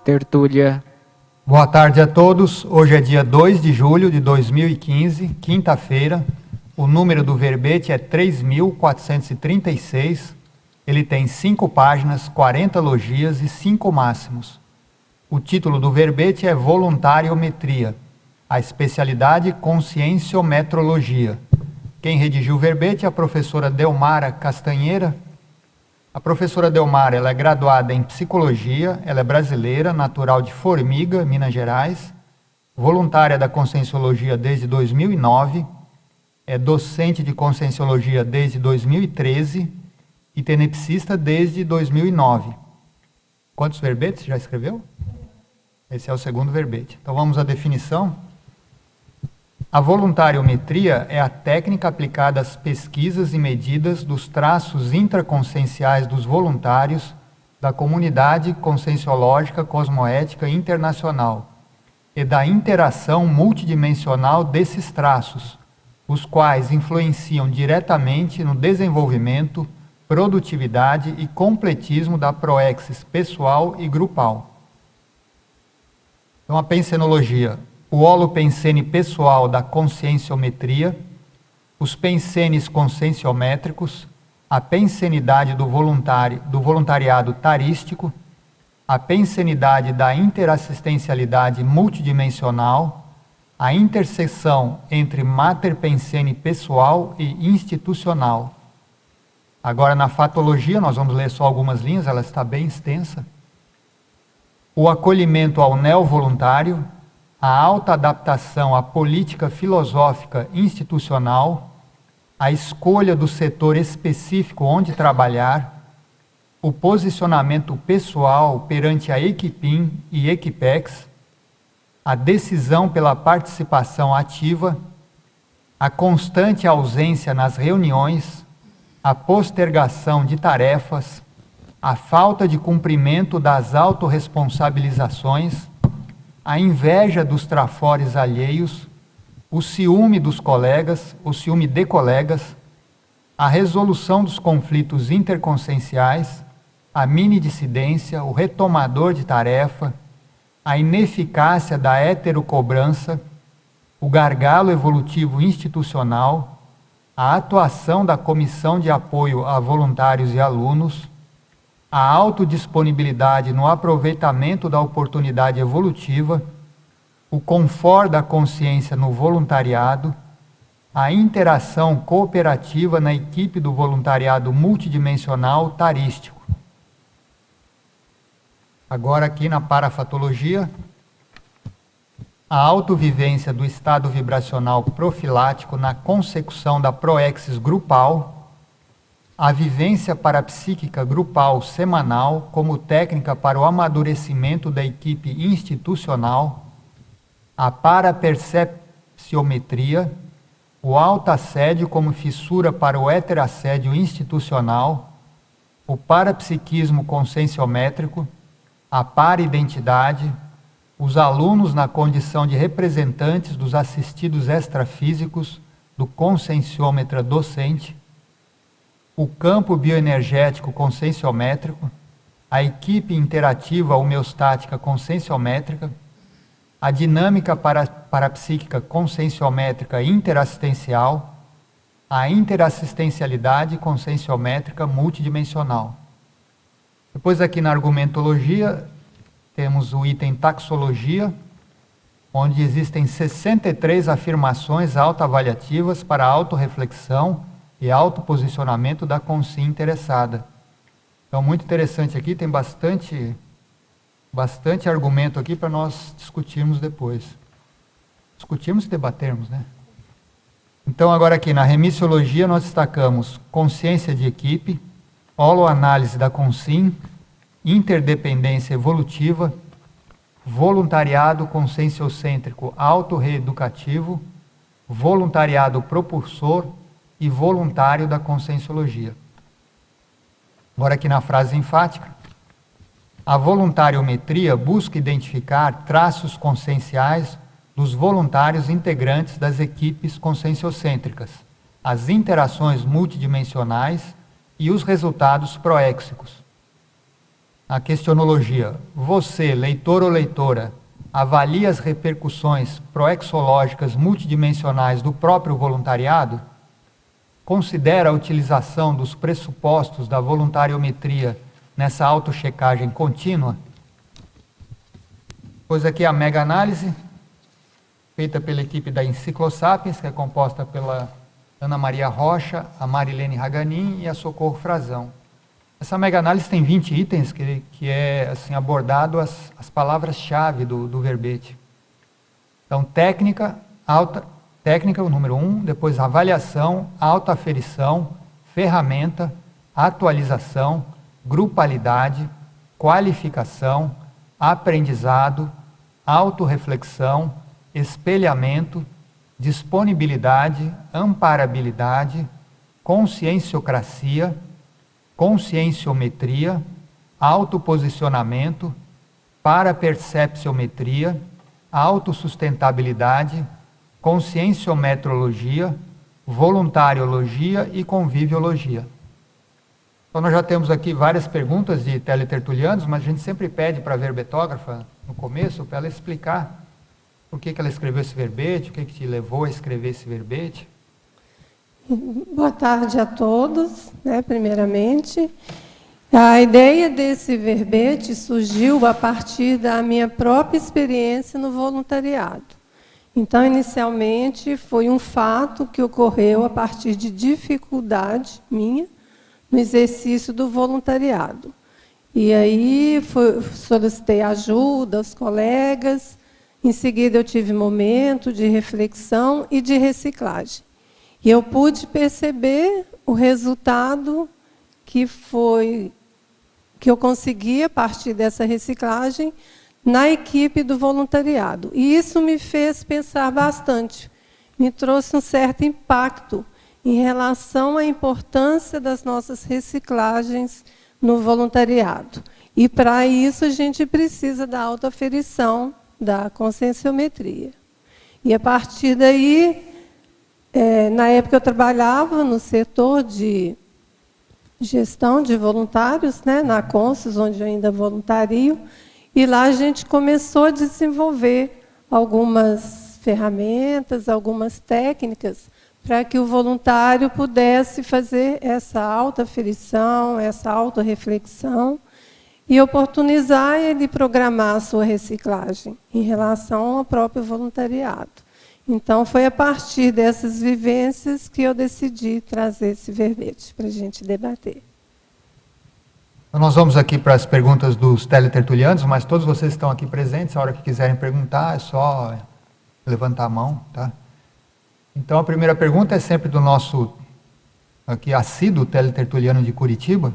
Tertúlia. Boa tarde a todos. Hoje é dia 2 de julho de 2015, quinta-feira. O número do verbete é 3.436. Ele tem 5 páginas, 40 logias e 5 máximos. O título do verbete é Voluntariometria. A especialidade Conscienciometrologia. Quem redigiu o verbete é a professora Delmara Castanheira. A professora Delmara, ela é graduada em Psicologia, ela é brasileira, natural de Formiga, Minas Gerais, voluntária da Conscienciologia desde 2009, é docente de Conscienciologia desde 2013 e tenepsista desde 2009. Quantos verbetes já escreveu? Esse é o segundo verbete. Então vamos à definição. A voluntariometria é a técnica aplicada às pesquisas e medidas dos traços intraconscienciais dos voluntários da comunidade conscienciológica cosmoética internacional e da interação multidimensional desses traços, os quais influenciam diretamente no desenvolvimento, produtividade e completismo da proexis pessoal e grupal. Então, a pensenologia. O holopensene pessoal da conscienciometria, os pensenes conscienciométricos, a pensenidade do voluntariado tarístico, a pensenidade da interassistencialidade multidimensional, a interseção entre mater pensene pessoal e institucional. Agora, na fatologia, nós vamos ler só algumas linhas, ela está bem extensa. O acolhimento ao neovoluntário, a alta adaptação à política filosófica institucional, a escolha do setor específico onde trabalhar, o posicionamento pessoal perante a Equipim e Equipex, a decisão pela participação ativa, a constante ausência nas reuniões, a postergação de tarefas, a falta de cumprimento das autorresponsabilizações, a inveja dos trafores alheios, o ciúme dos colegas, o ciúme de colegas, a resolução dos conflitos interconscienciais, a minidissidência, o retomador de tarefa, a ineficácia da heterocobrança, o gargalo evolutivo institucional, a atuação da comissão de apoio a voluntários e alunos, a autodisponibilidade no aproveitamento da oportunidade evolutiva, o confort da consciência no voluntariado, a interação cooperativa na equipe do voluntariado multidimensional tarístico. Agora aqui na parafatologia, a autovivência do estado vibracional profilático na consecução da proexis grupal, a vivência parapsíquica grupal semanal como técnica para o amadurecimento da equipe institucional, a parapercepciometria, o autoassédio como fissura para o heterassédio institucional, o parapsiquismo conscienciométrico, a paridentidade, os alunos na condição de representantes dos assistidos extrafísicos do conscienciômetra docente, o campo bioenergético conscienciométrico, a equipe interativa homeostática conscienciométrica, a dinâmica parapsíquica conscienciométrica interassistencial, a interassistencialidade conscienciométrica multidimensional. Depois aqui na argumentologia, temos o item taxologia, onde existem 63 afirmações autoavaliativas para autorreflexão e autoposicionamento da consciência interessada. Então, muito interessante aqui, tem bastante argumento aqui para nós discutirmos depois. Discutirmos e debatermos, né? Então, agora aqui na remissiologia nós destacamos consciência de equipe, holoanálise da consciência, interdependência evolutiva, voluntariado conscienciocêntrico autorreeducativo, voluntariado propulsor e voluntário da conscienciologia. Agora aqui na frase enfática, a voluntariometria busca identificar traços conscienciais dos voluntários integrantes das equipes conscienciocêntricas, as interações multidimensionais e os resultados proéxicos. a questionologia. Você, leitor ou leitora, avalia as repercussões proexológicas multidimensionais do próprio voluntariado? Considera a utilização dos pressupostos da voluntariometria nessa autochecagem contínua? Pois aqui a mega-análise, feita pela equipe da Enciclosapiens, que é composta pela Ana Maria Rocha, a Marilene Raganin e a Socorro Frazão. Essa mega-análise tem 20 itens que é assim, abordado as palavras-chave do verbete. Então, técnica, o número 1, depois avaliação, autoaferição, ferramenta, atualização, grupalidade, qualificação, aprendizado, autorreflexão, espelhamento, disponibilidade, amparabilidade, conscienciocracia, conscienciometria, autoposicionamento, parapercepciometria, autossustentabilidade, conscienciometrologia, voluntariologia e conviviologia. Então nós já temos aqui várias perguntas de teletertulianos, mas a gente sempre pede para a verbetógrafa, no começo, para ela explicar por que ela escreveu esse verbete, o que te levou a escrever esse verbete. Boa tarde a todos, primeiramente. A ideia desse verbete surgiu a partir da minha própria experiência no voluntariado. Então, inicialmente, foi um fato que ocorreu a partir de dificuldade minha no exercício do voluntariado. E aí solicitei ajuda aos colegas, em seguida eu tive momento de reflexão e de reciclagem. E eu pude perceber o resultado que eu consegui a partir dessa reciclagem na equipe do voluntariado. E isso me fez pensar bastante, me trouxe um certo impacto em relação à importância das nossas reciclagens no voluntariado. E para isso a gente precisa da autoaferição, da conscienciometria. E a partir daí, na época eu trabalhava no setor de gestão de voluntários, na Consus, onde eu ainda voluntario, e lá a gente começou a desenvolver algumas ferramentas, algumas técnicas, para que o voluntário pudesse fazer essa autoaferição, essa autorreflexão, e oportunizar ele programar a sua reciclagem em relação ao próprio voluntariado. Então, foi a partir dessas vivências que eu decidi trazer esse verbete para a gente debater. Então, nós vamos aqui para as perguntas dos teletertulianos, mas todos vocês estão aqui presentes, a hora que quiserem perguntar, é só levantar a mão, tá? Então, a primeira pergunta é sempre do nosso aqui assíduo teletertuliano de Curitiba.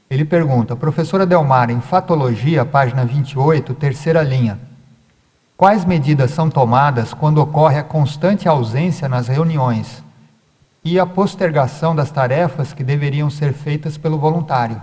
Ele pergunta: professora Delmar, em Fatologia, página 28, terceira linha, quais medidas são tomadas quando ocorre a constante ausência nas reuniões e a postergação das tarefas que deveriam ser feitas pelo voluntário?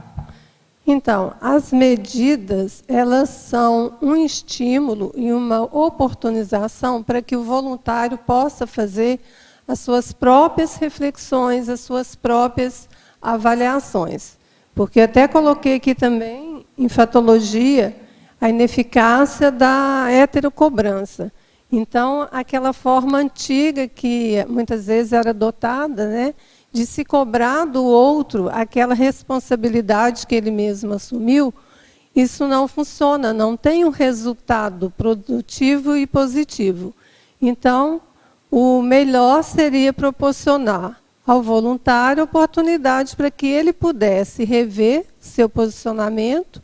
Então, as medidas, elas são um estímulo e uma oportunização para que o voluntário possa fazer as suas próprias reflexões, as suas próprias avaliações. Porque até coloquei aqui também, em Fatologia, a ineficácia da heterocobrança. Então, aquela forma antiga que muitas vezes era adotada, de se cobrar do outro aquela responsabilidade que ele mesmo assumiu, isso não funciona, não tem um resultado produtivo e positivo. Então, o melhor seria proporcionar ao voluntário oportunidade para que ele pudesse rever seu posicionamento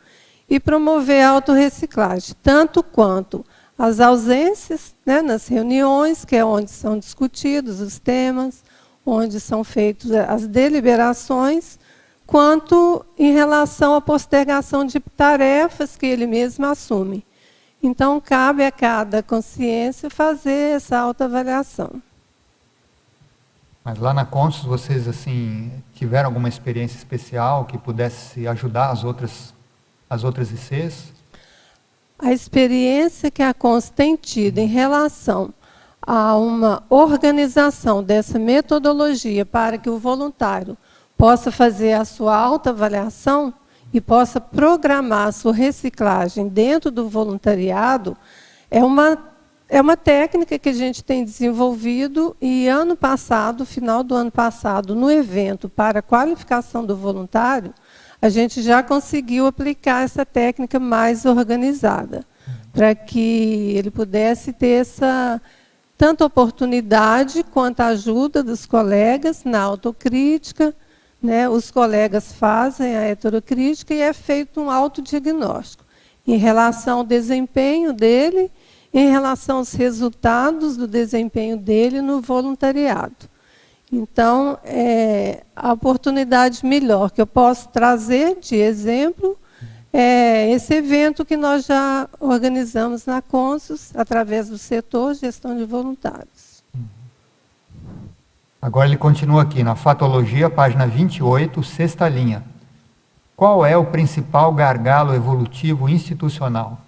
e promover a autorreciclagem, tanto quanto as ausências nas reuniões, que é onde são discutidos os temas, onde são feitas as deliberações, quanto em relação à postergação de tarefas que ele mesmo assume. Então, cabe a cada consciência fazer essa autoavaliação. Mas lá na Consus, vocês tiveram alguma experiência especial que pudesse ajudar as outras ICs? A experiência que a Consus tem tido em relação a uma organização dessa metodologia para que o voluntário possa fazer a sua autoavaliação, e possa programar a sua reciclagem dentro do voluntariado, é uma técnica que a gente tem desenvolvido e ano passado, final do ano passado, no evento para a qualificação do voluntário, a gente já conseguiu aplicar essa técnica mais organizada, para que ele pudesse ter essa tanto oportunidade quanto a ajuda dos colegas na autocrítica, né? Os colegas fazem a heterocrítica e é feito um autodiagnóstico em relação ao desempenho dele, em relação aos resultados do desempenho dele no voluntariado. Então, a oportunidade melhor que eu posso trazer de exemplo é esse evento que nós já organizamos na Consus, através do setor Gestão de Voluntários. Agora ele continua aqui, na Fatologia, página 28, sexta linha. Qual é o principal gargalo evolutivo institucional?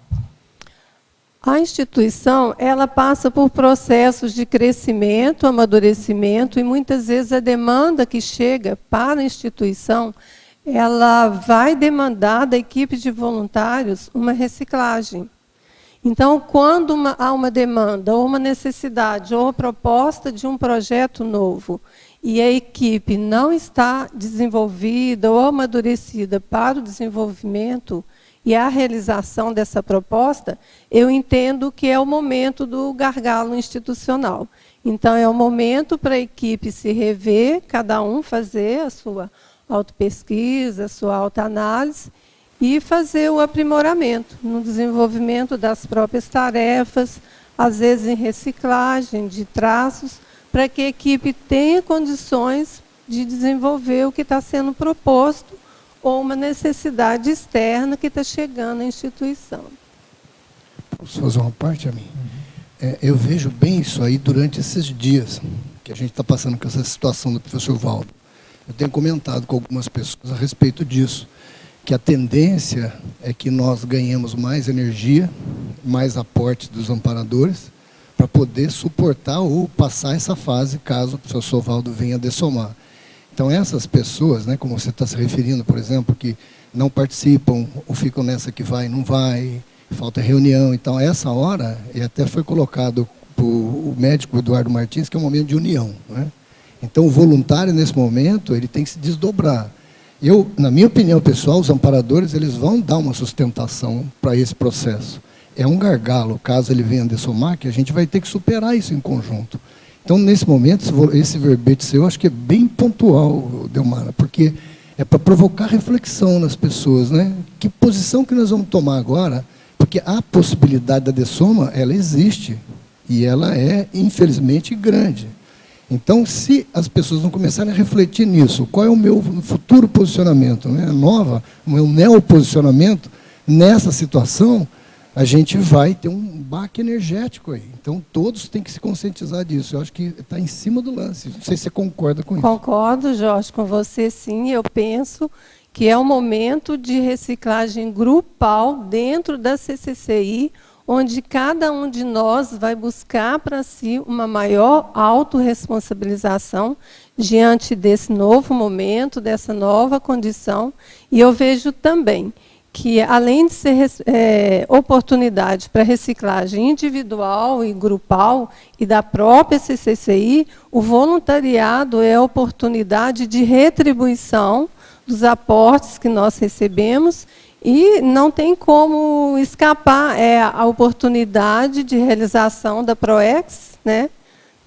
A instituição, ela passa por processos de crescimento, amadurecimento, e muitas vezes a demanda que chega para a instituição, ela vai demandar da equipe de voluntários uma reciclagem. Então, quando há uma demanda, ou uma necessidade, ou a proposta de um projeto novo, e a equipe não está desenvolvida ou amadurecida para o desenvolvimento e a realização dessa proposta, eu entendo que é o momento do gargalo institucional. Então, é o momento para a equipe se rever, cada um fazer a sua autopesquisa, a sua autoanálise, e fazer o aprimoramento no desenvolvimento das próprias tarefas, às vezes em reciclagem de traços, para que a equipe tenha condições de desenvolver o que está sendo proposto ou uma necessidade externa que está chegando à instituição. Posso fazer uma parte a mim? Eu vejo bem isso aí durante esses dias que a gente está passando com essa situação do professor Valdo. Eu tenho comentado com algumas pessoas a respeito disso, que a tendência é que nós ganhemos mais energia, mais aporte dos amparadores, para poder suportar ou passar essa fase, caso o professor Valdo venha dessomar. Então, essas pessoas, né, como você está se referindo, por exemplo, que não participam, ou ficam nessa que vai e não vai, falta reunião. Então, essa hora, e até foi colocado por o médico Eduardo Martins, que é um momento de união, né? Então, o voluntário, nesse momento, ele tem que se desdobrar. Na minha opinião pessoal, os amparadores eles vão dar uma sustentação para esse processo. É um gargalo, caso ele venha dessomar, que a gente vai ter que superar isso em conjunto. Então, nesse momento, esse verbete seu, eu acho que é bem pontual, Delmara, porque é para provocar reflexão nas pessoas, né? Que posição que nós vamos tomar agora? Porque a possibilidade da dessoma, ela existe, e ela é, infelizmente, grande. Então, se as pessoas não começarem a refletir nisso, qual é o meu futuro posicionamento, né? O meu neoposicionamento nessa situação, a gente vai ter um baque energético aí. Então, todos têm que se conscientizar disso. Eu acho que está em cima do lance. Não sei se você concorda com isso. Concordo, Jorge, com você, sim. Eu penso que é um momento de reciclagem grupal dentro da CCCI, onde cada um de nós vai buscar para si uma maior autorresponsabilização diante desse novo momento, dessa nova condição. E eu vejo também que, além de ser oportunidade para reciclagem individual e grupal e da própria CCCI, o voluntariado é a oportunidade de retribuição dos aportes que nós recebemos e não tem como escapar a oportunidade de realização da PROEX, né?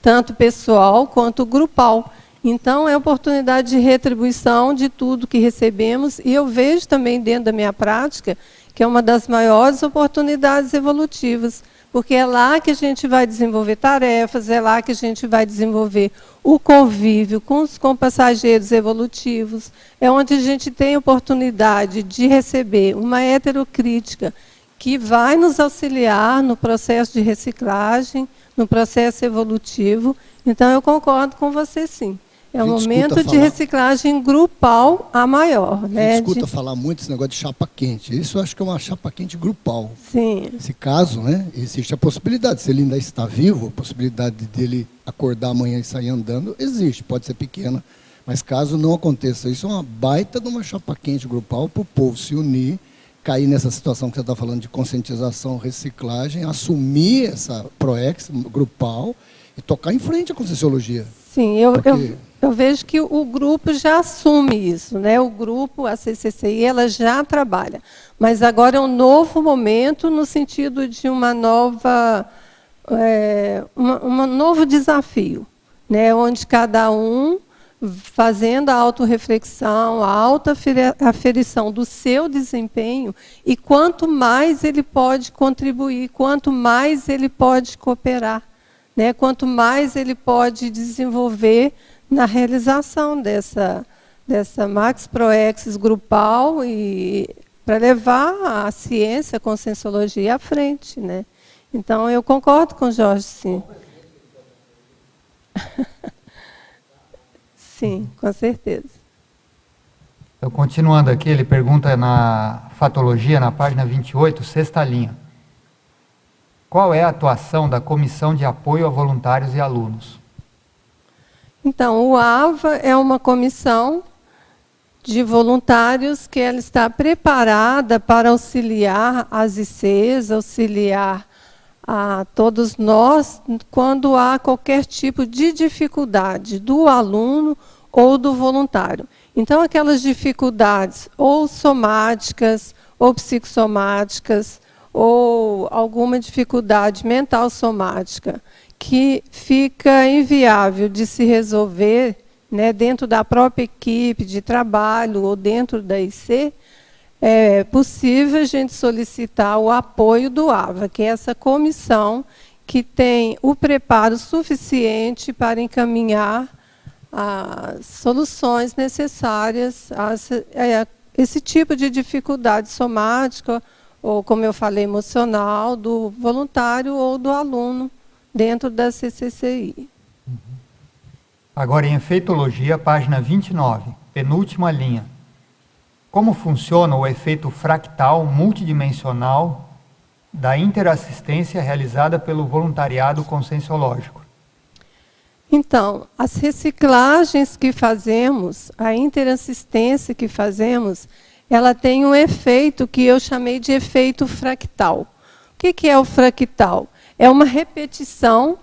Tanto pessoal quanto grupal. Então, é a oportunidade de retribuição de tudo que recebemos, e eu vejo também dentro da minha prática que é uma das maiores oportunidades evolutivas, porque é lá que a gente vai desenvolver tarefas, é lá que a gente vai desenvolver o convívio com os compassageiros evolutivos, é onde a gente tem a oportunidade de receber uma heterocrítica que vai nos auxiliar no processo de reciclagem, no processo evolutivo. Então, eu concordo com você, sim. É um momento de reciclagem grupal a maior. A gente escuta falar muito esse negócio de chapa quente. Isso eu acho que é uma chapa quente grupal. Sim. Nesse caso, né, existe a possibilidade. Se ele ainda está vivo, a possibilidade dele acordar amanhã e sair andando, existe. Pode ser pequena, Mas caso não aconteça isso, é uma baita de uma chapa quente grupal para o povo se unir, cair nessa situação que você está falando de conscientização, reciclagem, assumir essa PROEX grupal e tocar em frente a Conscienciologia. Sim, eu vejo que o grupo já assume isso, né? O grupo, a CCCI, ela já trabalha. Mas agora é um novo momento no sentido de um novo desafio, né? Onde cada um, fazendo a autorreflexão, a autoaferição do seu desempenho, e quanto mais ele pode contribuir, quanto mais ele pode cooperar, né? Quanto mais ele pode desenvolver na realização dessa Max Proexis grupal e para levar a ciência, a conscienciologia à frente, né? Então, eu concordo com o Jorge, sim. Sim, com certeza. Então, continuando aqui, ele pergunta na Fatologia, na página 28, sexta linha. Qual é a atuação da Comissão de Apoio a Voluntários e Alunos? Então, o AVA é uma comissão de voluntários que ela está preparada para auxiliar as ICs, auxiliar a todos nós, quando há qualquer tipo de dificuldade do aluno ou do voluntário. Então, aquelas dificuldades ou somáticas, ou psicossomáticas, ou alguma dificuldade mental somática, que fica inviável de se resolver, né, dentro da própria equipe de trabalho ou dentro da IC, é possível a gente solicitar o apoio do AVA, que é essa comissão que tem o preparo suficiente para encaminhar as soluções necessárias a esse tipo de dificuldade somática, ou, como eu falei, emocional, do voluntário ou do aluno, dentro da CCCI. Agora, em Efeitologia, página 29, penúltima linha. Como funciona o efeito fractal multidimensional da interassistência realizada pelo voluntariado conscienciológico? Então, as reciclagens que fazemos, a interassistência que fazemos, ela tem um efeito que eu chamei de efeito fractal. O que é o fractal? É uma repetição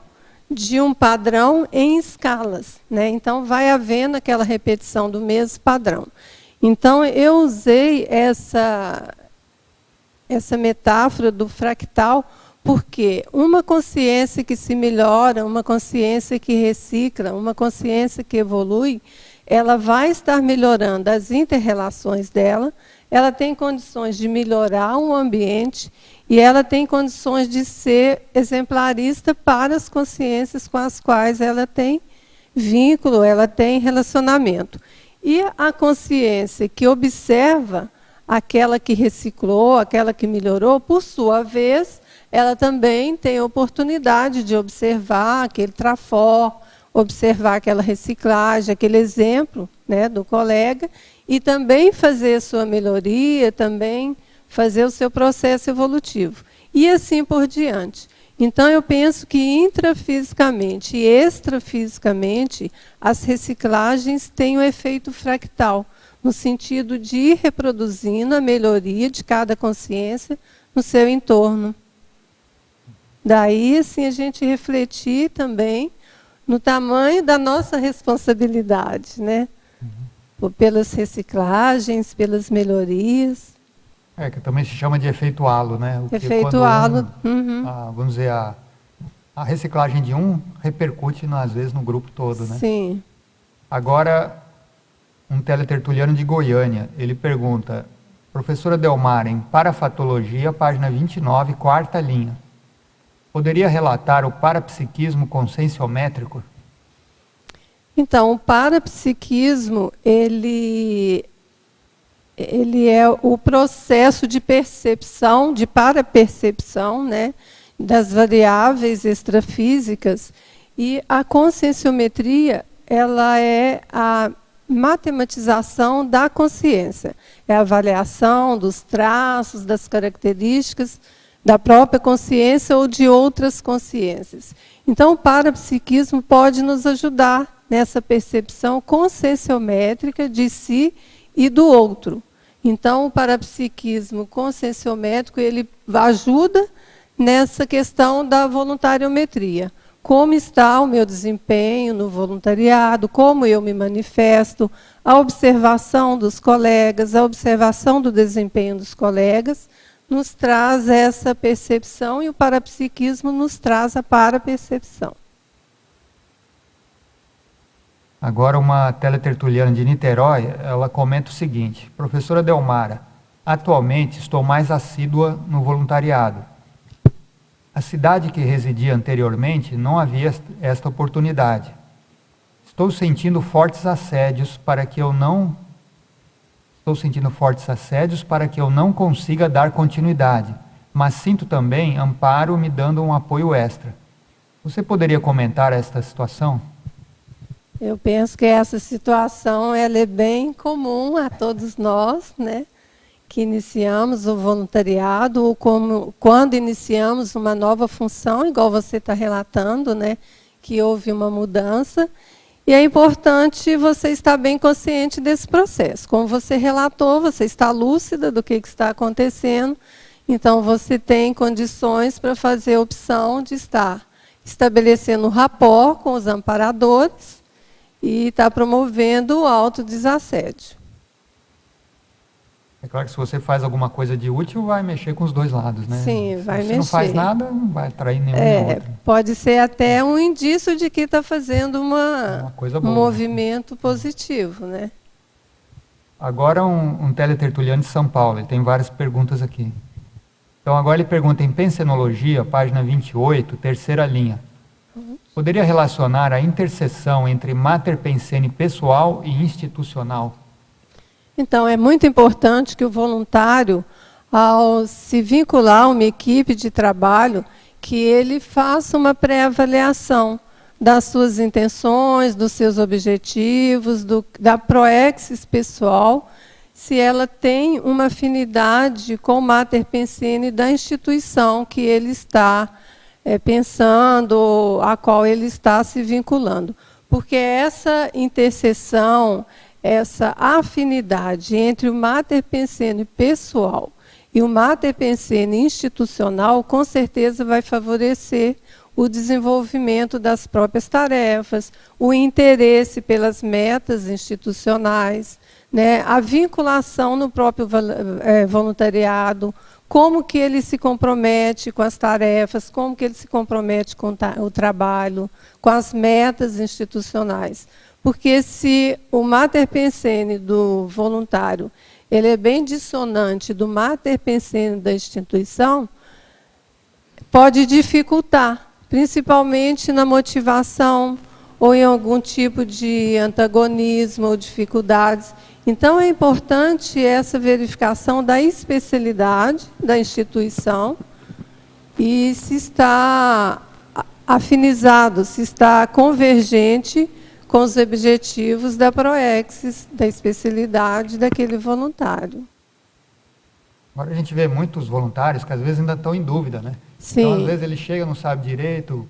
de um padrão em escalas, né? Então, vai havendo aquela repetição do mesmo padrão. Então, eu usei essa metáfora do fractal porque uma consciência que se melhora, uma consciência que recicla, uma consciência que evolui, ela vai estar melhorando as inter-relações dela, ela tem condições de melhorar o ambiente e ela tem condições de ser exemplarista para as consciências com as quais ela tem vínculo, ela tem relacionamento. E a consciência que observa aquela que reciclou, aquela que melhorou, por sua vez, ela também tem a oportunidade de observar aquele trafor, observar aquela reciclagem, aquele exemplo, né, do colega, e também fazer a sua melhoria, também fazer o seu processo evolutivo. E assim por diante. Então, eu penso que intrafisicamente e extrafisicamente, as reciclagens têm um efeito fractal, no sentido de ir reproduzindo a melhoria de cada consciência no seu entorno. Daí, assim, a gente refletir também no tamanho da nossa responsabilidade, né? Pelas reciclagens, pelas melhorias. Que também se chama de efeito halo, né? Efeito halo. Vamos dizer, a reciclagem de um repercute, às vezes, no grupo todo, né? Sim. Agora, um teletertuliano de Goiânia, ele pergunta, professora Delmar, em Parafatologia, página 29, quarta linha, poderia relatar o parapsiquismo conscienciométrico? Então, o parapsiquismo, ele é o processo de percepção, de parapercepção, né, das variáveis extrafísicas, e a conscienciometria, ela é a matematização da consciência, é a avaliação dos traços, das características da própria consciência ou de outras consciências. Então, o parapsiquismo pode nos ajudar nessa percepção conscienciométrica de si e do outro. Então, o parapsiquismo conscienciométrico, ele ajuda nessa questão da voluntariometria. Como está o meu desempenho no voluntariado, como eu me manifesto, a observação dos colegas, a observação do desempenho dos colegas, nos traz essa percepção e o parapsiquismo nos traz a parapercepção. Agora uma teletertuliana de Niterói, ela comenta o seguinte: professora Delmara, atualmente estou mais assídua no voluntariado. A cidade que residia anteriormente não havia esta oportunidade. Estou sentindo fortes assédios para que eu não consiga dar continuidade, mas sinto também amparo me dando um apoio extra. Você poderia comentar esta situação? Eu penso que essa situação ela é bem comum a todos nós, né? Que iniciamos o voluntariado ou quando iniciamos uma nova função, igual você está relatando, né? Que houve uma mudança. E é importante você estar bem consciente desse processo. Como você relatou, você está lúcida do que está acontecendo, então você tem condições para fazer a opção de estar estabelecendo um rapport com os amparadores e estar promovendo o autodesassédio. É claro que se você faz alguma coisa de útil, vai mexer com os dois lados, né? Sim, vai mexer. Se não faz nada, não vai atrair nenhum nem outro. Pode ser até um indício de que está fazendo uma coisa boa, um movimento positivo, né? Agora um teletertuliano de São Paulo, ele tem várias perguntas aqui. Então agora ele pergunta em Pensenologia, página 28, terceira linha. Poderia relacionar a interseção entre Mater Pensene pessoal e institucional? Então, é muito importante que o voluntário, ao se vincular a uma equipe de trabalho, que ele faça uma pré-avaliação das suas intenções, dos seus objetivos, da proexis pessoal, se ela tem uma afinidade com o Mater Pensene da instituição que ele está pensando, a qual ele está se vinculando. Porque essa interseção, essa afinidade entre o Mater Pensene pessoal e o Mater Pensene institucional, com certeza vai favorecer o desenvolvimento das próprias tarefas, o interesse pelas metas institucionais, né, a vinculação no próprio voluntariado, como que ele se compromete com as tarefas, como que ele se compromete com o trabalho, com as metas institucionais. Porque se o Mater Pensene do voluntário ele é bem dissonante do Mater Pensene da instituição, pode dificultar, principalmente na motivação ou em algum tipo de antagonismo ou dificuldades. Então, é importante essa verificação da especialidade da instituição e se está afinizado, se está convergente com os objetivos da proexis, da especialidade daquele voluntário. Agora a gente vê muitos voluntários que às vezes ainda estão em dúvida, né? Sim. Então, às vezes ele chega e não sabe direito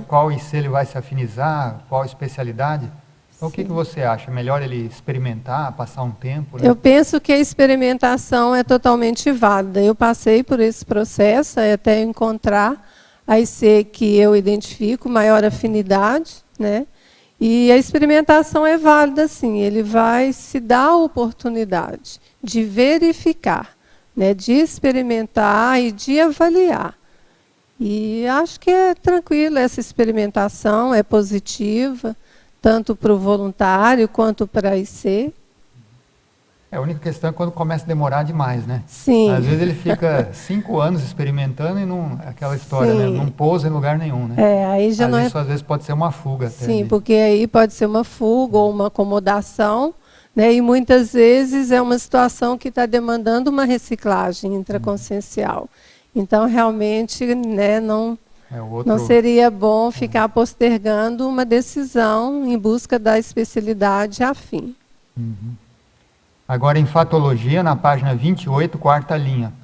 qual IC ele vai se afinizar, qual especialidade. Então, o que você acha? Melhor ele experimentar, passar um tempo? Né? Eu penso que a experimentação é totalmente válida. Eu passei por esse processo até encontrar a IC que eu identifico, maior afinidade, né? E a experimentação é válida, sim. Ele vai se dar a oportunidade de verificar, né? De experimentar e de avaliar. E acho que é tranquilo essa experimentação, é positiva, tanto para o voluntário quanto para a IC. A única questão é quando começa a demorar demais, né? Sim. Às vezes ele fica 5 anos experimentando e não, aquela história, né? Não pousa em lugar nenhum, né? Aí já não isso às vezes pode ser uma fuga. Até, sim, né? porque aí pode ser uma fuga ou uma acomodação, né? E muitas vezes é uma situação que está demandando uma reciclagem intraconsciencial. Então, realmente, né, não seria bom ficar postergando uma decisão em busca da especialidade afim. Uhum. Agora, em Fatologia, na página 28, quarta linha.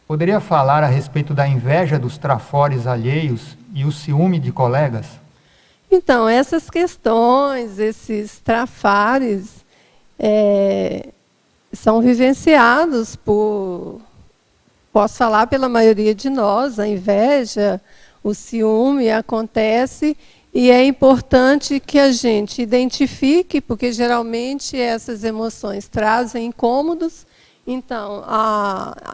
Poderia falar a respeito da inveja dos trafores alheios e o ciúme de colegas? Então, essas questões, esses trafares, são vivenciados por, posso falar pela maioria de nós, a inveja, o ciúme acontece, e é importante que a gente identifique, porque geralmente essas emoções trazem incômodos. Então,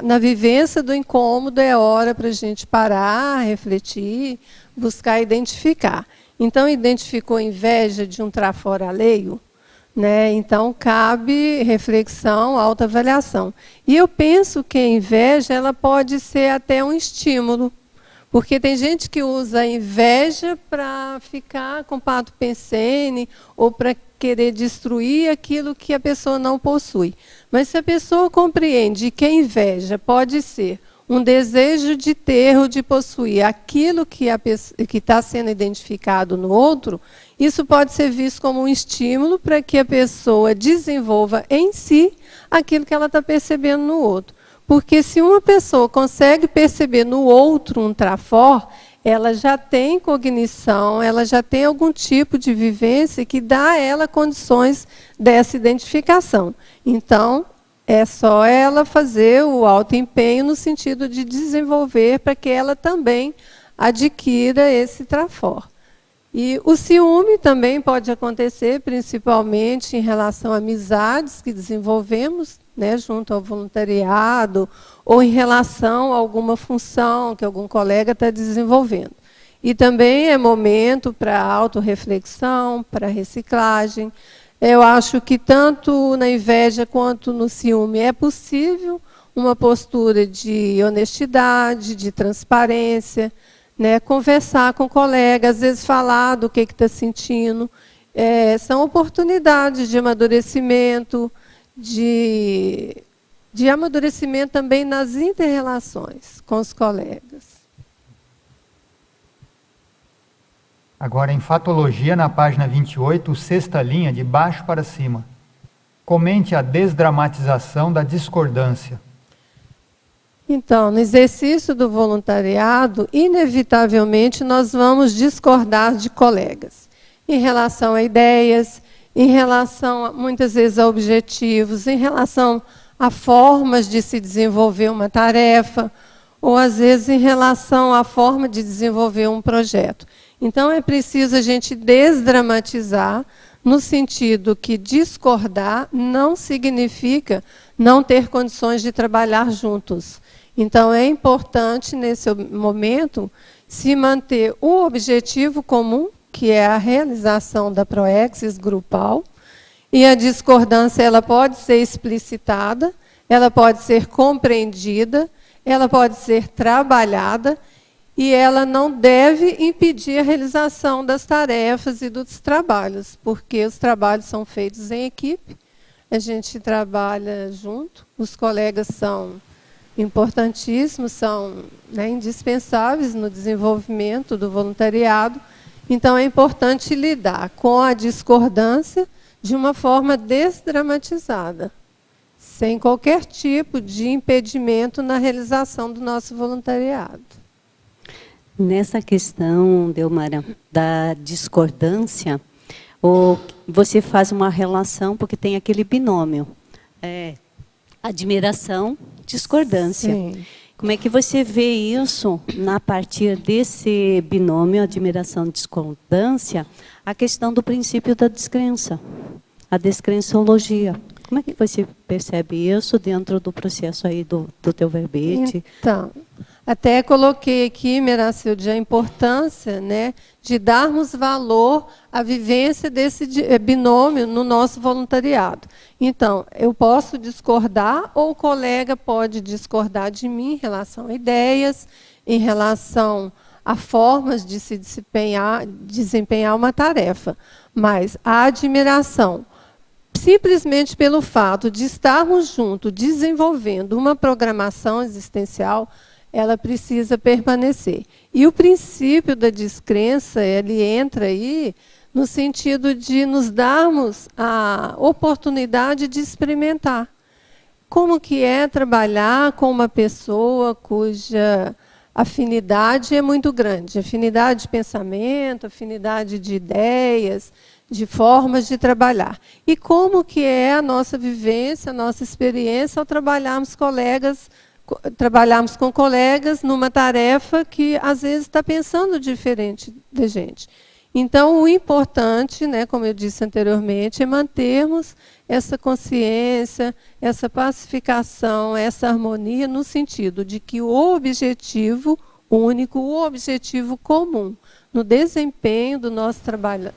na vivência do incômodo é hora para a gente parar, refletir, buscar identificar. Então, identificou inveja de um trafora alheio, né? Então, cabe reflexão, autoavaliação. E eu penso que a inveja ela pode ser até um estímulo, porque tem gente que usa a inveja para ficar com pato pensene ou para querer destruir aquilo que a pessoa não possui. Mas se a pessoa compreende que a inveja pode ser um desejo de ter ou de possuir aquilo que está sendo identificado no outro, isso pode ser visto como um estímulo para que a pessoa desenvolva em si aquilo que ela está percebendo no outro. Porque se uma pessoa consegue perceber no outro um trafor, ela já tem cognição, ela já tem algum tipo de vivência que dá a ela condições dessa identificação. Então, é só ela fazer o autoempenho no sentido de desenvolver para que ela também adquira esse trafor. E o ciúme também pode acontecer, principalmente em relação a amizades que desenvolvemos, né, junto ao voluntariado, ou em relação a alguma função que algum colega está desenvolvendo. E também é momento para autorreflexão, para reciclagem. Eu acho que tanto na inveja quanto no ciúme é possível uma postura de honestidade, de transparência, né? Conversar com o colega, às vezes falar do que está sentindo. São oportunidades de amadurecimento, de amadurecimento também nas inter-relações com os colegas. Agora, em Fatologia, na página 28, sexta linha, de baixo para cima. Comente a desdramatização da discordância. Então, no exercício do voluntariado, inevitavelmente nós vamos discordar de colegas em relação a ideias, em relação, muitas vezes, a objetivos, em relação a formas de se desenvolver uma tarefa, ou, às vezes, em relação à forma de desenvolver um projeto. Então, é preciso a gente desdramatizar, no sentido que discordar não significa não ter condições de trabalhar juntos. Então, é importante, nesse momento, se manter o objetivo comum, que é a realização da proexis grupal, e a discordância ela pode ser explicitada, ela pode ser compreendida, ela pode ser trabalhada, e ela não deve impedir a realização das tarefas e dos trabalhos, porque os trabalhos são feitos em equipe, a gente trabalha junto, os colegas são importantíssimos, são, né, indispensáveis no desenvolvimento do voluntariado. Então, é importante lidar com a discordância de uma forma desdramatizada, sem qualquer tipo de impedimento na realização do nosso voluntariado. Nessa questão, Delmara, da discordância, você faz uma relação, porque tem aquele binômio, admiração, discordância. Sim. Como é que você vê isso, a partir desse binômio, admiração, discordância, a questão do princípio da descrença, a descrenciologia? Como é que você percebe isso dentro do processo aí do teu verbete? Então, até coloquei aqui, Meracilde, a importância, né, de darmos valor à vivência desse binômio no nosso voluntariado. Então, eu posso discordar ou o colega pode discordar de mim em relação a ideias, em relação a formas de se desempenhar uma tarefa. Mas a admiração, simplesmente pelo fato de estarmos juntos desenvolvendo uma programação existencial, ela precisa permanecer. E o princípio da descrença, ele entra aí no sentido de nos darmos a oportunidade de experimentar. Como que é trabalhar com uma pessoa cuja afinidade é muito grande, afinidade de pensamento, afinidade de ideias, de formas de trabalhar. E como que é a nossa vivência, a nossa experiência ao trabalharmos com colegas numa tarefa que às vezes está pensando diferente da gente. Então, o importante, né, como eu disse anteriormente, é mantermos essa consciência, essa pacificação, essa harmonia, no sentido de que o objetivo único, o objetivo comum no desempenho do nosso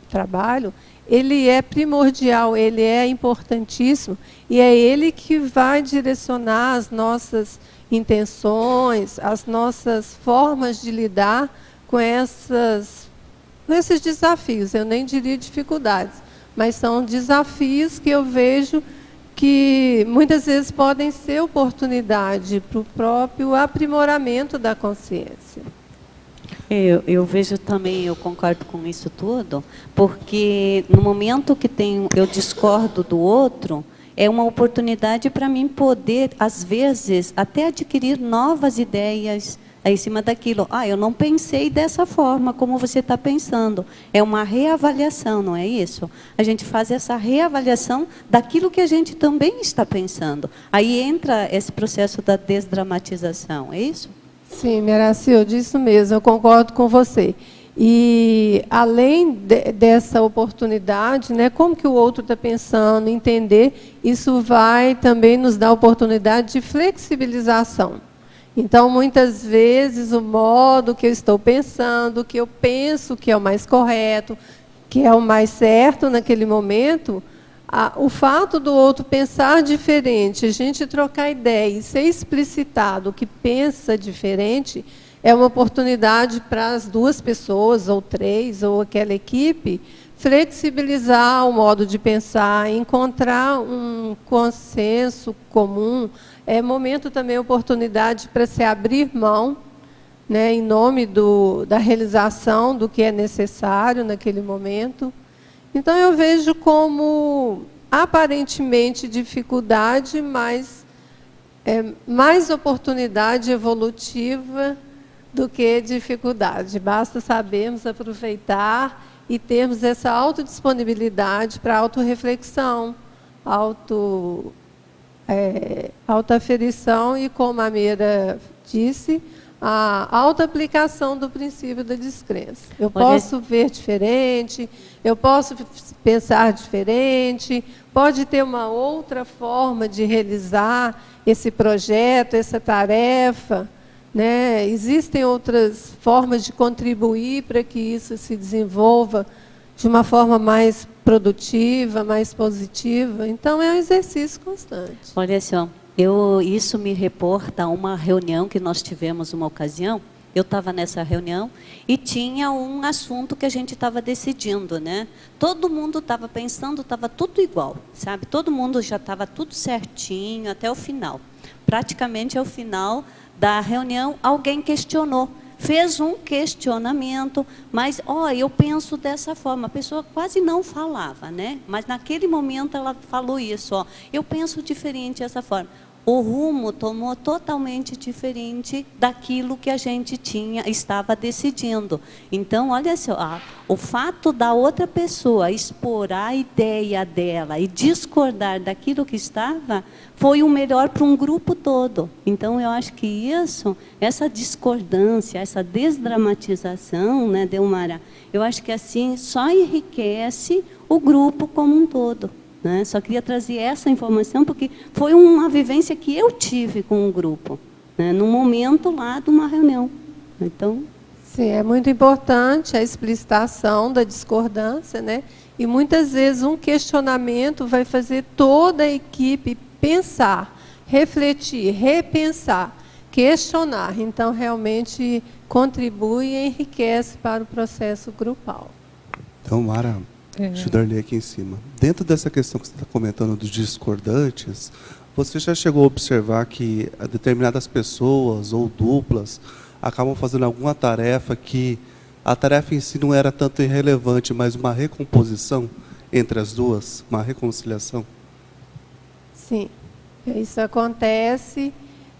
trabalho, ele é primordial, ele é importantíssimo, e é ele que vai direcionar as nossas intenções, as nossas formas de lidar com esses desafios. Eu nem diria dificuldades, mas são desafios que eu vejo que muitas vezes podem ser oportunidade para o próprio aprimoramento da consciência. Eu vejo também, eu concordo com isso tudo, porque no momento que eu discordo do outro, é uma oportunidade para mim poder, às vezes, até adquirir novas ideias em cima daquilo. Eu não pensei dessa forma como você está pensando. É uma reavaliação, não é isso? A gente faz essa reavaliação daquilo que a gente também está pensando. Aí entra esse processo da desdramatização, é isso? Sim, Meracilde, isso mesmo, eu concordo com você. E, além dessa oportunidade, né, como que o outro está pensando, entender, isso vai também nos dar a oportunidade de flexibilização. Então, muitas vezes, o modo que eu estou pensando, que eu penso que é o mais correto, que é o mais certo naquele momento, o fato do outro pensar diferente, a gente trocar ideia e ser explicitado o que pensa diferente, é uma oportunidade para as duas pessoas, ou três, ou aquela equipe, flexibilizar o modo de pensar, encontrar um consenso comum. É momento também, oportunidade para se abrir mão, né, em nome da realização do que é necessário naquele momento. Então, eu vejo como, aparentemente, dificuldade, mas mais oportunidade evolutiva do que dificuldade. Basta sabermos aproveitar e termos essa autodisponibilidade para autorreflexão, autoaferição e, como a Meira disse, a autoaplicação do princípio da descrença. Eu posso ver diferente, eu posso pensar diferente, pode ter uma outra forma de realizar esse projeto, essa tarefa, né? Existem outras formas de contribuir para que isso se desenvolva de uma forma mais produtiva, mais positiva. Então, é um exercício constante. Olha só, isso me reporta a uma reunião que nós tivemos uma ocasião. Eu estava nessa reunião e tinha um assunto que a gente estava decidindo, né? Todo mundo estava pensando, estava tudo igual, sabe? Todo mundo já estava tudo certinho até o final. Praticamente ao final da reunião, alguém questionou. Fez um questionamento, mas, eu penso dessa forma. A pessoa quase não falava, né? Mas naquele momento ela falou isso, eu penso diferente dessa forma. O rumo tomou totalmente diferente daquilo que a gente estava decidindo. Então, olha só, o fato da outra pessoa expor a ideia dela e discordar daquilo que estava, foi o melhor para um grupo todo. Então, eu acho que essa discordância, essa desdramatização, né, Delmara, eu acho que assim só enriquece o grupo como um todo. Né? Só queria trazer essa informação, porque foi uma vivência que eu tive com o grupo, né? No momento lá de uma reunião. Então, sim, é muito importante a explicitação da discordância, né? E muitas vezes um questionamento vai fazer toda a equipe pensar, refletir, repensar, questionar. Então, realmente contribui e enriquece para o processo grupal. Então, Mara, deixa eu dar ler aqui em cima. Dentro dessa questão que você está comentando dos discordantes, você já chegou a observar que determinadas pessoas ou duplas acabam fazendo alguma tarefa que a tarefa em si não era tanto irrelevante, mas uma recomposição entre as duas, uma reconciliação? Sim, isso acontece.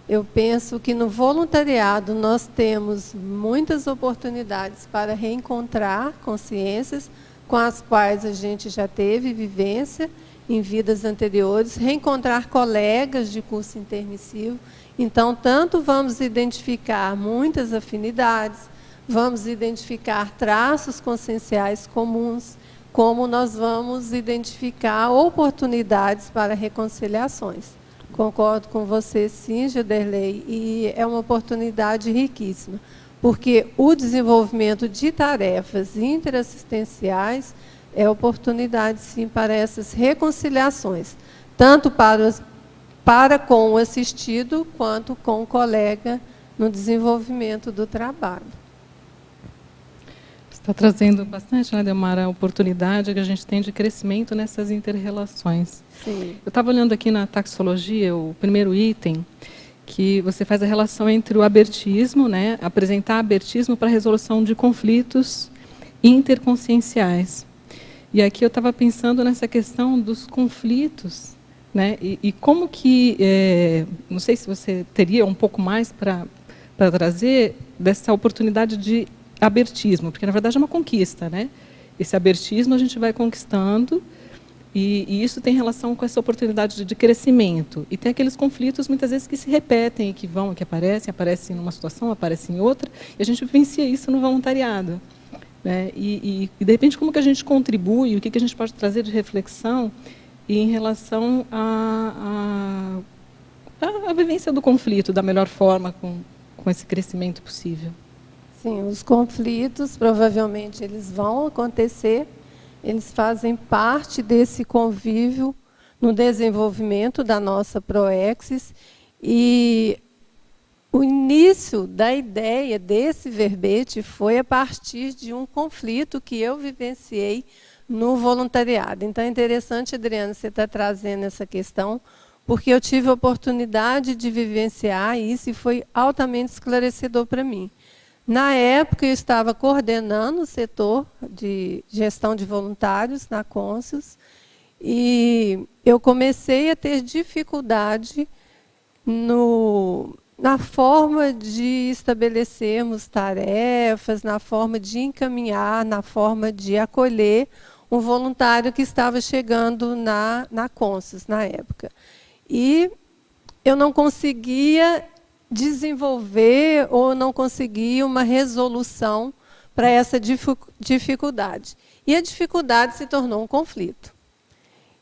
eu penso que no voluntariado nós temos muitas oportunidades para reencontrar consciências com as quais a gente já teve vivência em vidas anteriores, reencontrar colegas de curso intermissivo. Então, tanto vamos identificar muitas afinidades, vamos identificar traços conscienciais comuns, como nós vamos identificar oportunidades para reconciliações. Concordo com você, sim, Gilderley, e é uma oportunidade riquíssima, porque o desenvolvimento de tarefas interassistenciais é oportunidade, sim, para essas reconciliações, tanto para com o assistido, quanto com o colega no desenvolvimento do trabalho. Está trazendo bastante, né, Delmara, a oportunidade que a gente tem de crescimento nessas inter-relações. Sim. Eu estava olhando aqui na taxologia, o primeiro item, que você faz a relação entre o abertismo, né, apresentar abertismo para a resolução de conflitos interconscienciais. E aqui eu estava pensando nessa questão dos conflitos, né, e como que, não sei se você teria um pouco mais para trazer dessa oportunidade de abertismo, porque na verdade é uma conquista, né? Esse abertismo a gente vai conquistando e isso tem relação com essa oportunidade de crescimento. E tem aqueles conflitos muitas vezes que se repetem, que vão, que aparecem numa situação, aparecem em outra, e a gente vivencia isso no voluntariado, né? E de repente como que a gente contribui, o que a gente pode trazer de reflexão em relação à vivência do conflito da melhor forma, com esse crescimento possível. Sim, os conflitos, provavelmente, eles vão acontecer, eles fazem parte desse convívio no desenvolvimento da nossa Proexis, e o início da ideia desse verbete foi a partir de um conflito que eu vivenciei no voluntariado. Então, é interessante, Adriana, você estar trazendo essa questão, porque eu tive a oportunidade de vivenciar isso e foi altamente esclarecedor para mim. Na época, eu estava coordenando o setor de gestão de voluntários na Consus, e eu comecei a ter dificuldade na forma de estabelecermos tarefas, na forma de encaminhar, na forma de acolher um voluntário que estava chegando na Consus, na época. E eu não conseguia desenvolver ou não conseguir uma resolução para essa dificuldade. E a dificuldade se tornou um conflito.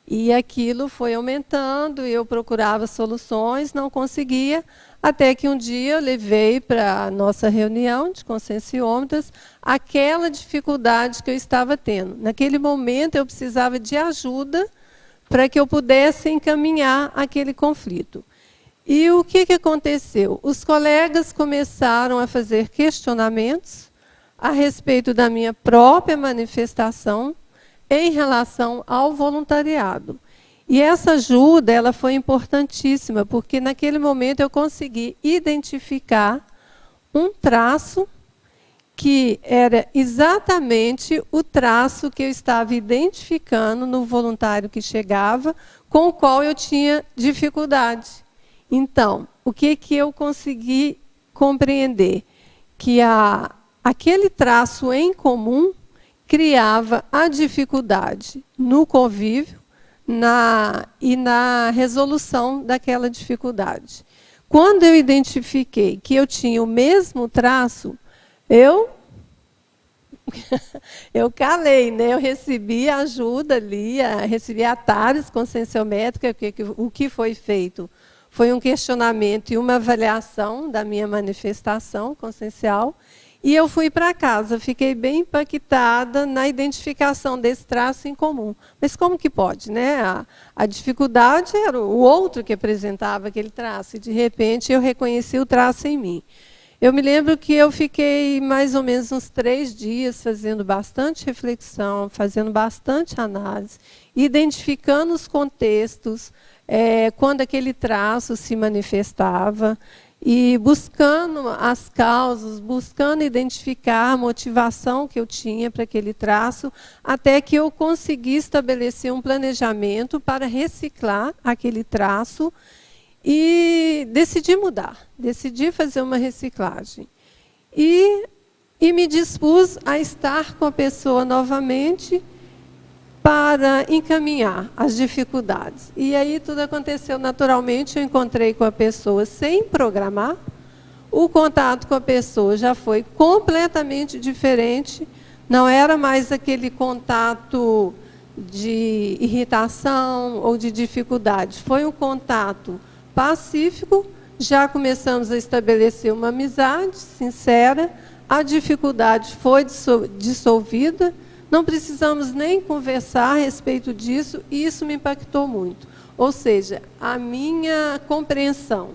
E aquilo foi aumentando, eu procurava soluções, não conseguia, até que um dia eu levei para a nossa reunião de conscienciômetras aquela dificuldade que eu estava tendo. Naquele momento eu precisava de ajuda para que eu pudesse encaminhar aquele conflito. E o que aconteceu? Os colegas começaram a fazer questionamentos a respeito da minha própria manifestação em relação ao voluntariado. E essa ajuda ela foi importantíssima, porque naquele momento eu consegui identificar um traço que era exatamente o traço que eu estava identificando no voluntário que chegava, com o qual eu tinha dificuldade. Então, o que eu consegui compreender? Que aquele traço em comum criava a dificuldade no convívio e na resolução daquela dificuldade. Quando eu identifiquei que eu tinha o mesmo traço, eu calei, né? Eu recebi ajuda ali, recebi atalhos conscienciométrica, o que foi feito foi um questionamento e uma avaliação da minha manifestação consciencial, e eu fui para casa, fiquei bem impactada na identificação desse traço em comum. Mas como que pode, né? A dificuldade era o outro que apresentava aquele traço, e de repente eu reconheci o traço em mim. Eu me lembro que eu fiquei mais ou menos uns 3 dias fazendo bastante reflexão, fazendo bastante análise, identificando os contextos, quando aquele traço se manifestava, e buscando as causas, buscando identificar a motivação que eu tinha para aquele traço, até que eu consegui estabelecer um planejamento para reciclar aquele traço E decidi mudar, decidi fazer uma reciclagem. E me dispus a estar com a pessoa novamente para encaminhar as dificuldades. E aí tudo aconteceu naturalmente, eu encontrei com a pessoa sem programar, o contato com a pessoa já foi completamente diferente, não era mais aquele contato de irritação ou de dificuldade, foi um contato pacífico, já começamos a estabelecer uma amizade sincera, a dificuldade foi dissolvida, não precisamos nem conversar a respeito disso, e isso me impactou muito. Ou seja, a minha compreensão,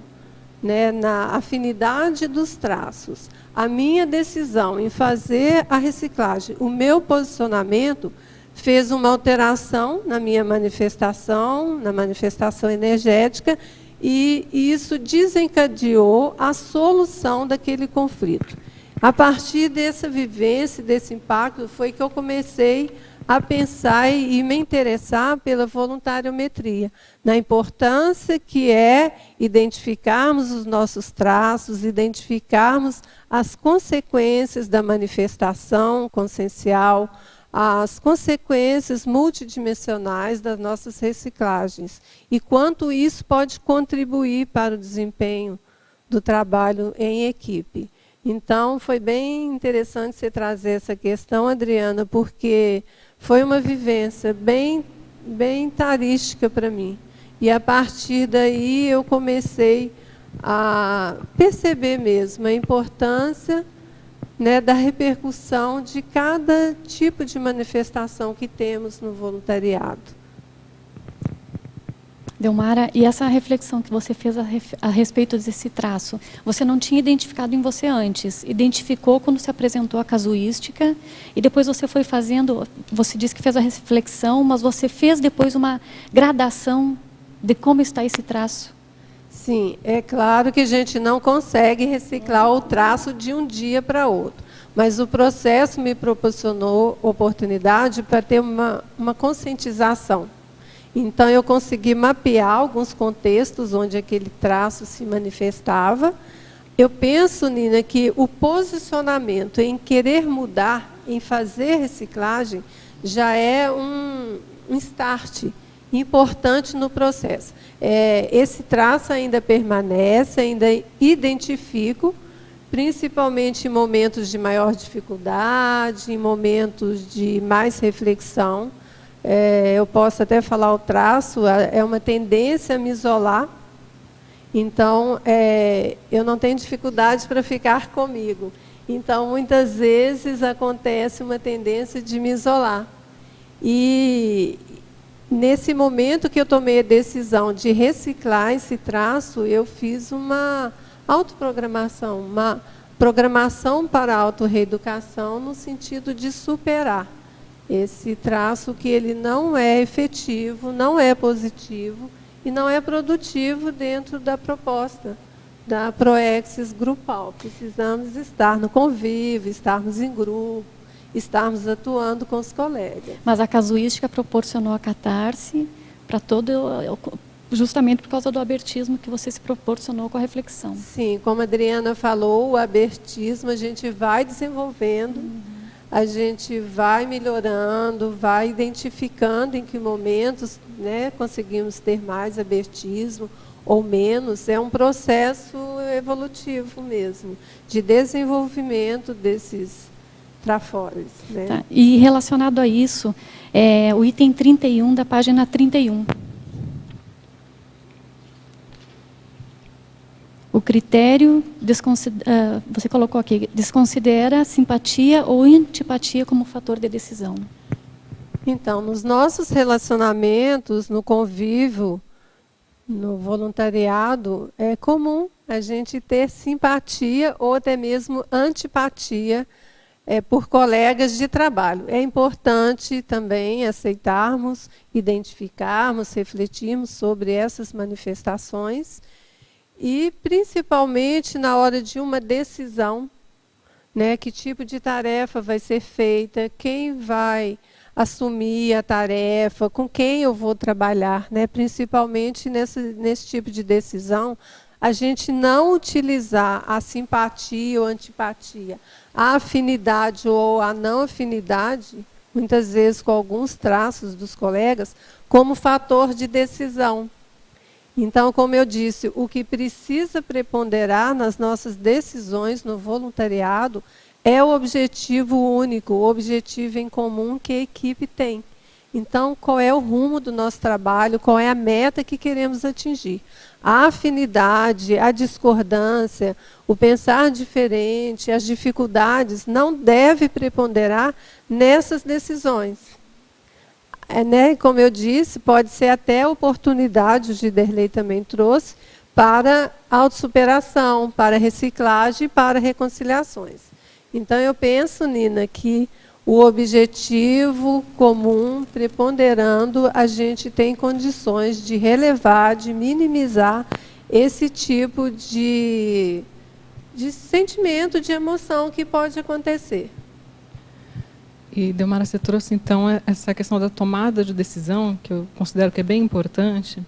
né, na afinidade dos traços, a minha decisão em fazer a reciclagem, o meu posicionamento fez uma alteração na minha manifestação, na manifestação energética, e isso desencadeou a solução daquele conflito. A partir dessa vivência, desse impacto, foi que eu comecei a pensar e me interessar pela voluntariometria, na importância que é identificarmos os nossos traços, identificarmos as consequências da manifestação consciencial, as consequências multidimensionais das nossas reciclagens e quanto isso pode contribuir para o desempenho do trabalho em equipe. Então, foi bem interessante você trazer essa questão, Adriana, porque foi uma vivência bem tarística para mim. E, a partir daí, eu comecei a perceber mesmo a importância, né, da repercussão de cada tipo de manifestação que temos no voluntariado. Delmara, e essa reflexão que você fez a respeito desse traço, você não tinha identificado em você antes, identificou quando se apresentou a casuística, e depois você foi fazendo, você disse que fez a reflexão, mas você fez depois uma gradação de como está esse traço? Sim, é claro que a gente não consegue reciclar o traço de um dia para outro, mas o processo me proporcionou oportunidade para ter uma conscientização. Então, eu consegui mapear alguns contextos onde aquele traço se manifestava. Eu penso, Nina, que o posicionamento em querer mudar, em fazer reciclagem, já é um start importante no processo. Esse traço ainda permanece, ainda identifico, principalmente em momentos de maior dificuldade, em momentos de mais reflexão. Eu posso até falar o traço, é uma tendência a me isolar. Então, eu não tenho dificuldade para ficar comigo. Então, muitas vezes acontece uma tendência de me isolar. E nesse momento que eu tomei a decisão de reciclar esse traço, eu fiz uma autoprogramação, uma programação para a autorreeducação no sentido de superar esse traço que ele não é efetivo, não é positivo e não é produtivo dentro da proposta da Proexis grupal. Precisamos estar no convívio, estarmos em grupo, estarmos atuando com os colegas. Mas a casuística proporcionou a catarse para todo, justamente por causa do abertismo que você se proporcionou com a reflexão. Sim, como a Adriana falou, o abertismo a gente vai desenvolvendo, a gente vai melhorando, vai identificando em que momentos, né, conseguimos ter mais abertismo ou menos. É um processo evolutivo mesmo, de desenvolvimento desses trafores. Né? Tá. E relacionado a isso, o item 31 da página 31. O critério, você colocou aqui, desconsidera simpatia ou antipatia como fator de decisão. Então, nos nossos relacionamentos, no convívio, no voluntariado, é comum a gente ter simpatia ou até mesmo antipatia por colegas de trabalho. É importante também aceitarmos, identificarmos, refletirmos sobre essas manifestações e, principalmente, na hora de uma decisão, né, que tipo de tarefa vai ser feita, quem vai assumir a tarefa, com quem eu vou trabalhar, né? Principalmente nesse tipo de decisão, a gente não utilizar a simpatia ou antipatia, a afinidade ou a não afinidade, muitas vezes com alguns traços dos colegas, como fator de decisão. Então, como eu disse, o que precisa preponderar nas nossas decisões no voluntariado é o objetivo único, o objetivo em comum que a equipe tem. Então, qual é o rumo do nosso trabalho, qual é a meta que queremos atingir? A afinidade, a discordância, o pensar diferente, as dificuldades não deve preponderar nessas decisões. Né? Como eu disse, pode ser até oportunidade, o Giderley também trouxe, para autossuperação, para reciclagem e para reconciliações. Então, eu penso, Nina, que o objetivo comum preponderando, a gente tem condições de relevar, de minimizar esse tipo de sentimento, de emoção que pode acontecer. E, Delmara, você trouxe, então, essa questão da tomada de decisão, que eu considero que é bem importante.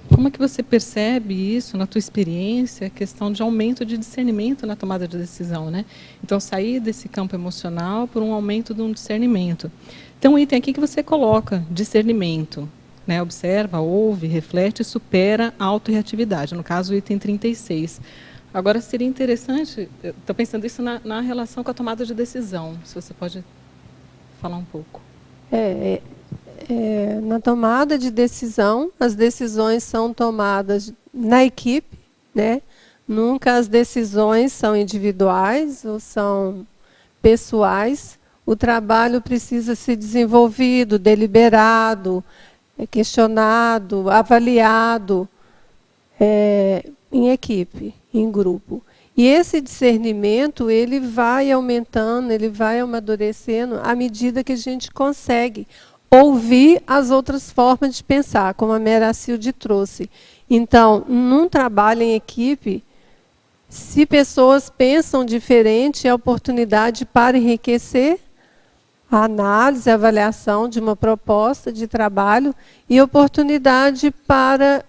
Como é que você percebe isso na tua experiência, a questão de aumento de discernimento na tomada de decisão, né? Então, sair desse campo emocional por um aumento de um discernimento. Então, um item aqui que você coloca, discernimento, né? Observa, ouve, reflete e supera a autorreatividade, no caso, o item 36. Agora, seria interessante, estou pensando isso na relação com a tomada de decisão, se você pode falar um pouco. Na tomada de decisão, as decisões são tomadas na equipe, né? Nunca as decisões são individuais ou são pessoais. O trabalho precisa ser desenvolvido, deliberado, questionado, avaliado em equipe, em grupo. E esse discernimento, ele vai aumentando, ele vai amadurecendo à medida que a gente consegue ouvir as outras formas de pensar, como a Meracilde trouxe. Então, num trabalho em equipe, se pessoas pensam diferente, é oportunidade para enriquecer a análise, a avaliação de uma proposta de trabalho e oportunidade para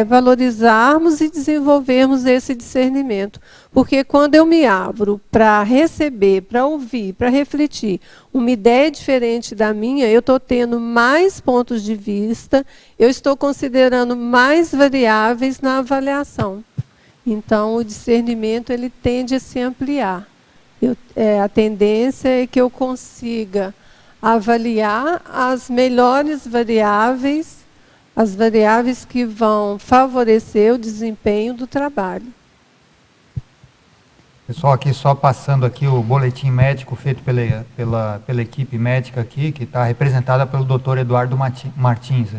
valorizarmos e desenvolvermos esse discernimento. Porque quando eu me abro para receber, para ouvir, para refletir uma ideia diferente da minha, eu estou tendo mais pontos de vista, eu estou considerando mais variáveis na avaliação. Então, o discernimento ele tende a se ampliar. A tendência é que eu consiga avaliar as melhores variáveis, as variáveis que vão favorecer o desempenho do trabalho. Pessoal, aqui só passando aqui o boletim médico feito pela equipe médica aqui, que está representada pelo Dr. Eduardo Martins,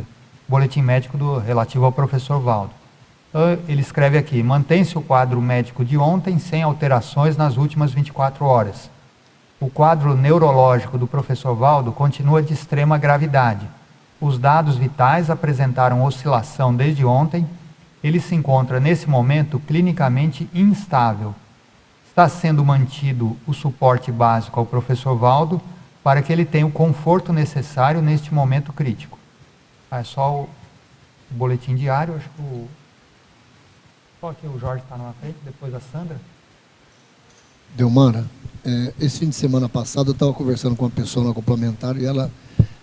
boletim médico relativo ao professor Valdo. Então, ele escreve aqui: mantém-se o quadro médico de ontem sem alterações nas últimas 24 horas. O quadro neurológico do professor Valdo continua de extrema gravidade. Os dados vitais apresentaram oscilação desde ontem. Ele se encontra, nesse momento, clinicamente instável. Está sendo mantido o suporte básico ao professor Valdo para que ele tenha o conforto necessário neste momento crítico. É só o boletim diário, acho que só aqui o Jorge está na frente, depois a Sandra. Delmara, esse fim de semana passado eu estava conversando com uma pessoa na complementar e ela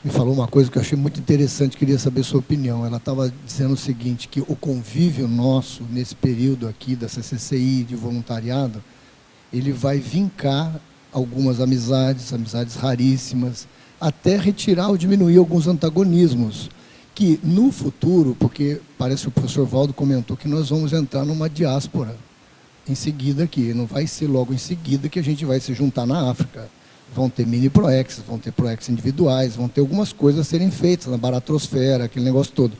me falou uma coisa que eu achei muito interessante, queria saber sua opinião. Ela estava dizendo o seguinte, que o convívio nosso nesse período aqui da CCCI, de voluntariado, ele vai vincar algumas amizades raríssimas, até retirar ou diminuir alguns antagonismos, que no futuro, porque parece que o professor Valdo comentou que nós vamos entrar numa diáspora em seguida aqui, não vai ser logo em seguida que a gente vai se juntar na África. Vão ter mini-proex, vão ter proex individuais, vão ter algumas coisas a serem feitas na baratrosfera, aquele negócio todo.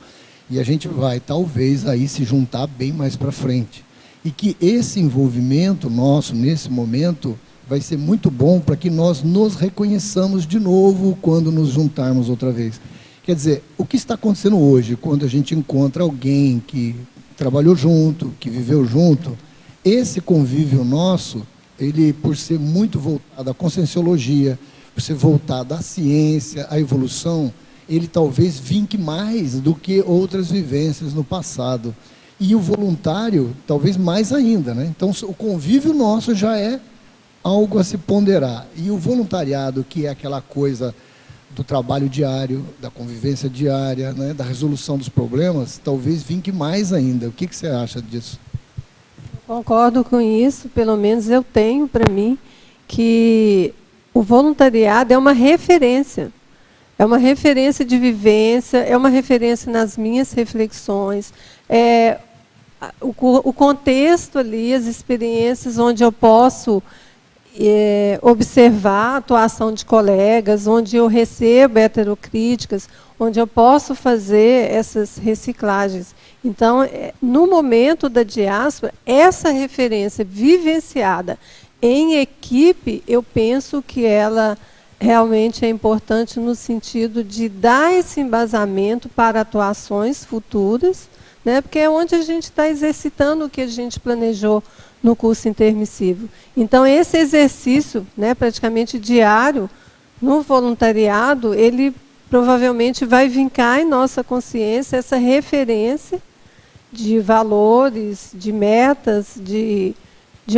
E a gente vai, talvez, aí se juntar bem mais para frente. E que esse envolvimento nosso, nesse momento, vai ser muito bom para que nós nos reconheçamos de novo quando nos juntarmos outra vez. Quer dizer, o que está acontecendo hoje, quando a gente encontra alguém que trabalhou junto, que viveu junto, esse convívio nosso, ele, por ser muito voltado à conscienciologia, por ser voltado à ciência, à evolução, ele talvez vinque mais do que outras vivências no passado. E o voluntário, talvez mais ainda, né? Então, o convívio nosso já é algo a se ponderar. E o voluntariado, que é aquela coisa do trabalho diário, da convivência diária, né, da resolução dos problemas, talvez vinque mais ainda. O que você acha disso? Concordo com isso, pelo menos eu tenho para mim que o voluntariado é uma referência. É uma referência de vivência, é uma referência nas minhas reflexões. O contexto ali, as experiências onde eu posso observar a atuação de colegas, onde eu recebo heterocríticas, onde eu posso fazer essas reciclagens. Então, no momento da diáspora, essa referência vivenciada em equipe, eu penso que ela realmente é importante no sentido de dar esse embasamento para atuações futuras, né, porque é onde a gente está exercitando o que a gente planejou no curso intermissivo. Então, esse exercício, né, praticamente diário, no voluntariado, ele provavelmente vai vincar em nossa consciência essa referência de valores, de metas, de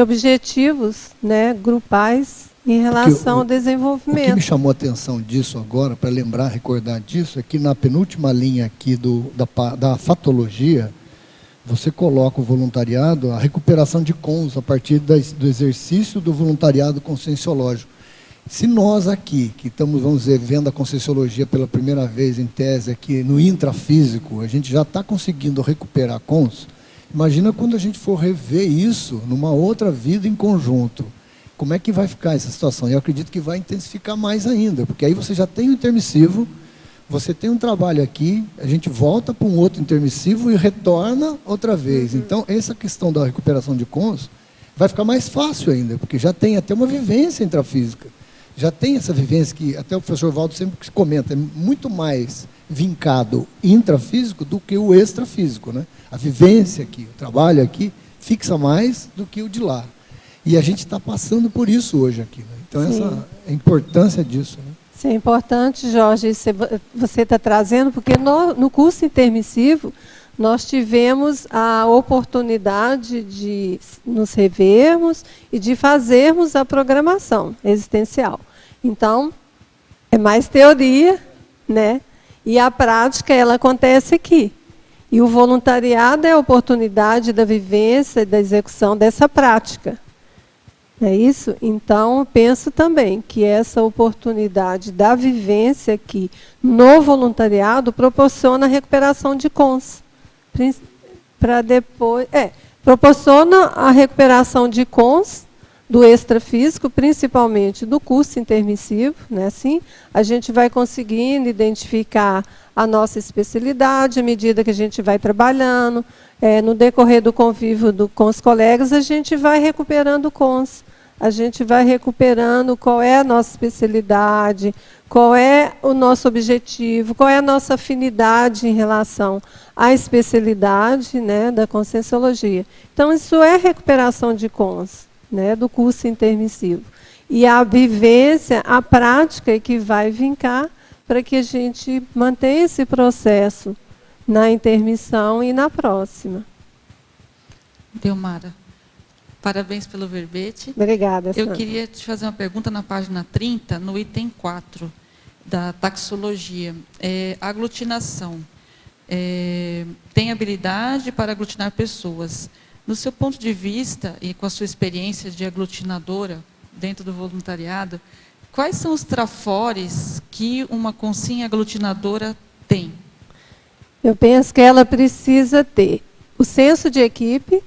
objetivos, né, grupais em relação ao desenvolvimento. O que me chamou a atenção disso agora, para lembrar, recordar disso, é que na penúltima linha aqui da fatologia, você coloca o voluntariado, a recuperação de cons, a partir do exercício do voluntariado conscienciológico. Se nós aqui, que estamos, vamos dizer, vendo a conscienciologia pela primeira vez em tese aqui no intrafísico, a gente já está conseguindo recuperar cons, imagina quando a gente for rever isso numa outra vida em conjunto. Como é que vai ficar essa situação? Eu acredito que vai intensificar mais ainda, porque aí você já tem o intermissivo, você tem um trabalho aqui, a gente volta para um outro intermissivo e retorna outra vez. Então, essa questão da recuperação de cons vai ficar mais fácil ainda, porque já tem até uma vivência intrafísica. Já tem essa vivência que até o professor Valdo sempre comenta, é muito mais vincado intrafísico do que o extrafísico, né? A vivência aqui, o trabalho aqui, fixa mais do que o de lá. E a gente está passando por isso hoje aqui, né? Então, essa é a importância disso, né? Isso é importante, Jorge, você está trazendo, porque no curso intermissivo, nós tivemos a oportunidade de nos revermos e de fazermos a programação existencial. Então, é mais teoria, né? E a prática, ela acontece aqui. E o voluntariado é a oportunidade da vivência e da execução dessa prática. É isso? Então, eu penso também que essa oportunidade da vivência aqui no voluntariado proporciona a recuperação de cons. Para depois. Proporciona a recuperação de cons do extrafísico, principalmente do curso intermissivo, né? Assim, a gente vai conseguindo identificar a nossa especialidade à medida que a gente vai trabalhando. No decorrer do convívio com os colegas, a gente vai recuperando cons. A gente vai recuperando qual é a nossa especialidade, qual é o nosso objetivo, qual é a nossa afinidade em relação à especialidade, né, da conscienciologia. Então, isso é recuperação de cons, né, do curso intermissivo. E a vivência, a prática é que vai vincar para que a gente mantenha esse processo na intermissão e na próxima. Delmara, parabéns pelo verbete. Obrigada, Eu Sandra. queria te fazer uma pergunta na página 30, no item 4, da taxologia. Aglutinação. Tem habilidade para aglutinar pessoas. No seu ponto de vista, e com a sua experiência de aglutinadora dentro do voluntariado, quais são os trafores que uma consciência aglutinadora tem? Eu penso que ela precisa ter o senso de equipe,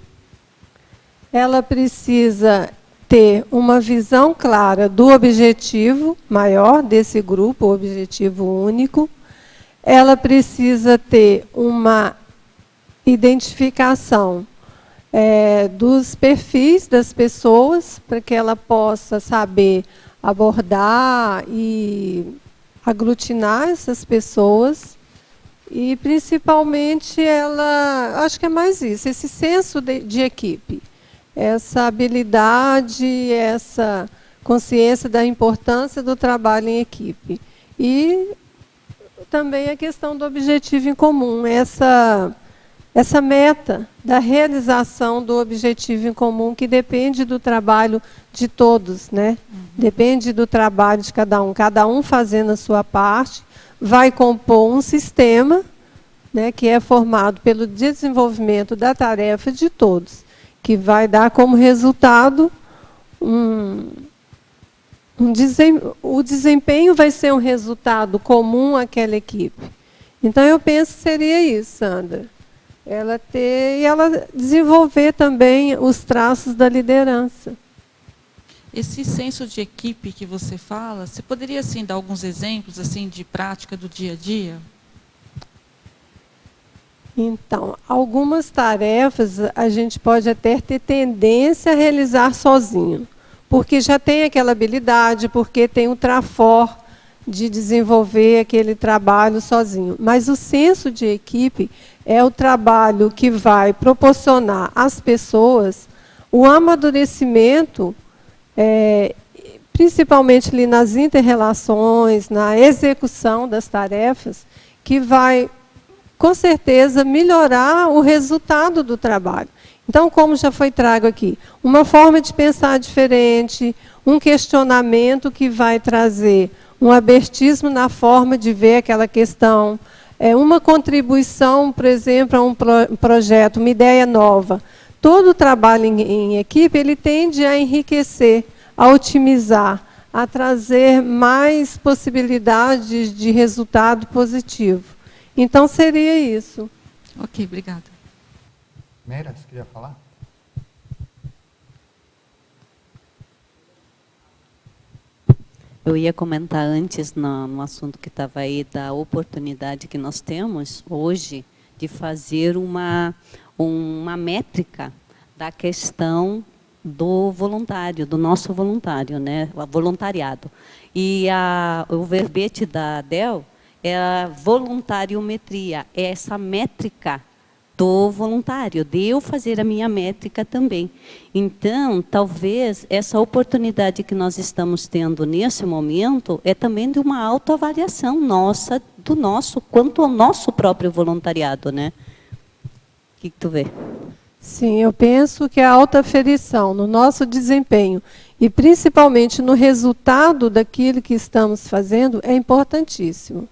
ela precisa ter uma visão clara do objetivo maior desse grupo, o objetivo único. Ela precisa ter uma identificação dos perfis das pessoas, para que ela possa saber abordar e aglutinar essas pessoas. E, principalmente, acho que é mais isso, esse senso de equipe. essa habilidade, essa consciência da importância do trabalho em equipe. E também a questão do objetivo em comum, essa meta da realização do objetivo em comum, que depende do trabalho de todos, né? Depende do trabalho de cada um fazendo a sua parte, vai compor um sistema, né, que é formado pelo desenvolvimento da tarefa de todos, que vai dar como resultado o desempenho vai ser um resultado comum àquela equipe. Então, eu penso que seria isso, Sandra. Ela desenvolver também os traços da liderança. Esse senso de equipe que você fala, você poderia assim, dar alguns exemplos assim, de prática do dia a dia? Então, algumas tarefas a gente pode até ter tendência a realizar sozinho, porque já tem aquela habilidade, porque tem o trafor de desenvolver aquele trabalho sozinho. Mas o senso de equipe é o trabalho que vai proporcionar às pessoas o amadurecimento, principalmente ali nas inter-relações, na execução das tarefas, que vai, com certeza, melhorar o resultado do trabalho. Então, como já foi trago aqui, uma forma de pensar diferente, um questionamento que vai trazer um abertismo na forma de ver aquela questão, uma contribuição, por exemplo, a um projeto, uma ideia nova. Todo o trabalho em equipe, ele tende a enriquecer, a otimizar, a trazer mais possibilidades de resultado positivo. Então, seria isso. Ok, obrigada. Meira, você queria falar? Eu ia comentar antes, no assunto que estava aí, da oportunidade que nós temos hoje de fazer uma métrica da questão do voluntário, do nosso voluntário, né, o voluntariado. E o verbete da ADEL é a voluntariometria, é essa métrica do voluntário, de eu fazer a minha métrica também. Então, talvez, essa oportunidade que nós estamos tendo nesse momento é também de uma autoavaliação nossa, quanto ao nosso próprio voluntariado, né? O que tu vê? Sim, eu penso que a autoaferição no nosso desempenho, e principalmente no resultado daquilo que estamos fazendo, é importantíssimo.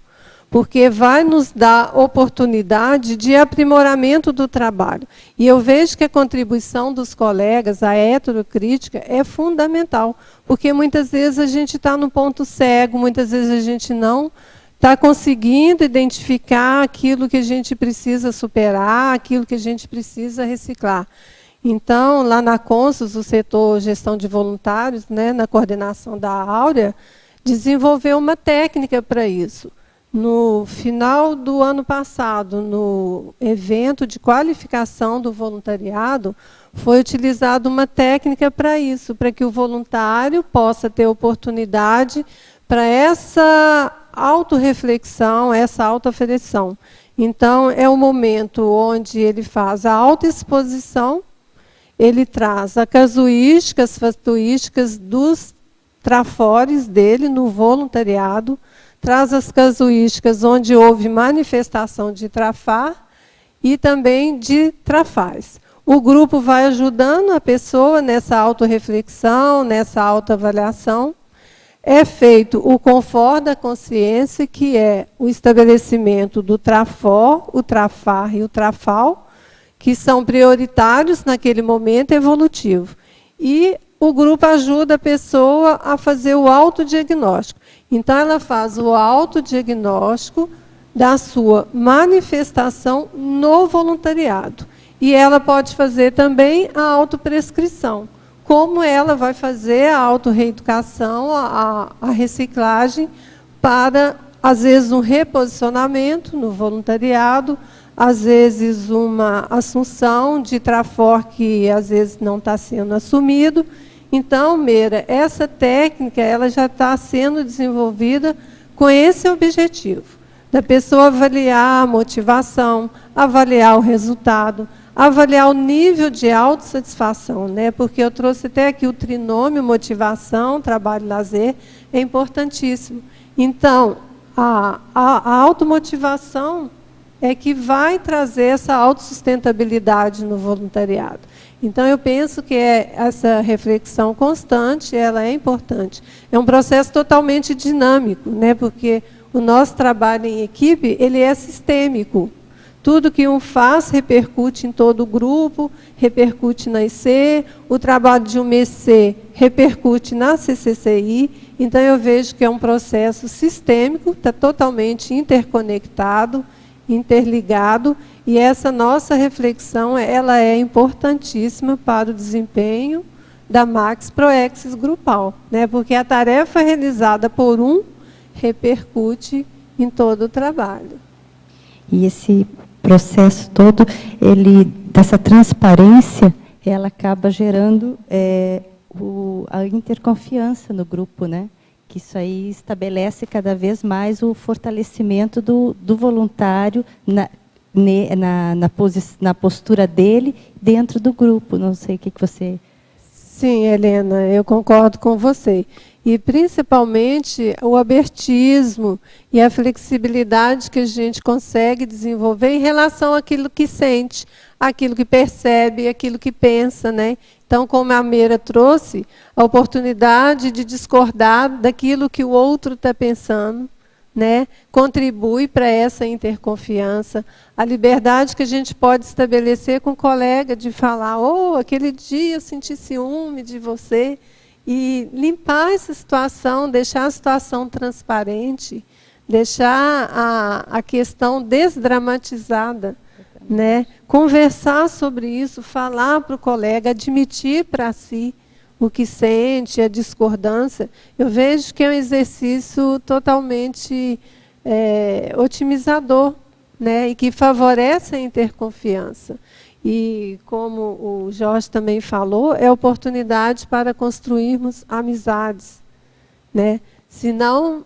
Porque vai nos dar oportunidade de aprimoramento do trabalho. E eu vejo que a contribuição dos colegas, a heterocrítica, é fundamental, porque muitas vezes a gente está no ponto cego, muitas vezes a gente não está conseguindo identificar aquilo que a gente precisa superar, aquilo que a gente precisa reciclar. Então, lá na Consus, o setor gestão de voluntários, né, na coordenação da Áurea, desenvolveu uma técnica para isso. No final do ano passado, no evento de qualificação do voluntariado, foi utilizada uma técnica para isso, para que o voluntário possa ter oportunidade para essa autorreflexão, essa autoaferição. Então, é o momento onde ele faz a autoexposição, ele traz a casuística, as fatuísticas dos trafores dele no voluntariado, traz as casuísticas onde houve manifestação de trafar e também de trafaz. O grupo vai ajudando a pessoa nessa autorreflexão, nessa autoavaliação. É feito o confort da consciência, que é o estabelecimento do trafor, o trafar e o trafal, que são prioritários naquele momento evolutivo. E o grupo ajuda a pessoa a fazer o autodiagnóstico. Então, ela faz o autodiagnóstico da sua manifestação no voluntariado. E ela pode fazer também a autoprescrição. Como ela vai fazer a autorreeducação, a reciclagem, para, às vezes, um reposicionamento no voluntariado, às vezes, uma assunção de trafor que, às vezes, não está sendo assumido. Então, Meira, essa técnica ela já está sendo desenvolvida com esse objetivo, da pessoa avaliar a motivação, avaliar o resultado, avaliar o nível de autossatisfação, né? Porque eu trouxe até aqui o trinômio motivação, trabalho e lazer, é importantíssimo. Então, a automotivação é que vai trazer essa autossustentabilidade no voluntariado. Então, eu penso que essa reflexão constante, ela é importante. É um processo totalmente dinâmico, né? Porque o nosso trabalho em equipe, ele é sistêmico. Tudo que um faz repercute em todo o grupo, repercute na IC, o trabalho de uma IC repercute na CCCI. Então, eu vejo que é um processo sistêmico, está totalmente interconectado, interligado, e essa nossa reflexão ela é importantíssima para o desempenho da Max Proexis grupal, né? Porque a tarefa realizada por um repercute em todo o trabalho. E esse processo todo, dessa transparência, ela acaba gerando a interconfiança no grupo, né? Que isso aí estabelece cada vez mais o fortalecimento do voluntário na postura dele dentro do grupo. Não sei o que você... Sim, Helena, eu concordo com você. E, principalmente, o abertismo e a flexibilidade que a gente consegue desenvolver em relação àquilo que sente, àquilo que percebe, àquilo que pensa, né? Então, como a Meira trouxe, a oportunidade de discordar daquilo que o outro está pensando, né? Contribui para essa interconfiança. A liberdade que a gente pode estabelecer com o colega de falar, aquele dia eu senti ciúme de você, e limpar essa situação, deixar a situação transparente, deixar a questão desdramatizada, né? Conversar sobre isso, falar para o colega, admitir para si o que sente, a discordância. Eu vejo que é um exercício totalmente otimizador, né? E que favorece a interconfiança. E, como o Jorge também falou, é oportunidade para construirmos amizades, né? Se não,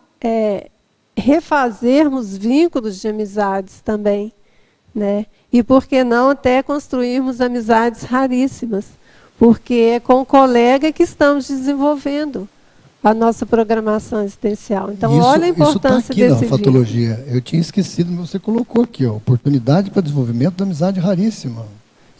refazermos vínculos de amizades também, né? E, por que não, até construirmos amizades raríssimas, porque é com o colega que estamos desenvolvendo a nossa programação existencial. Então, olha a importância desse vínculo. Isso está aqui na vínculo. fatologia. Eu tinha esquecido, mas você colocou aqui, oportunidade para desenvolvimento da amizade raríssima.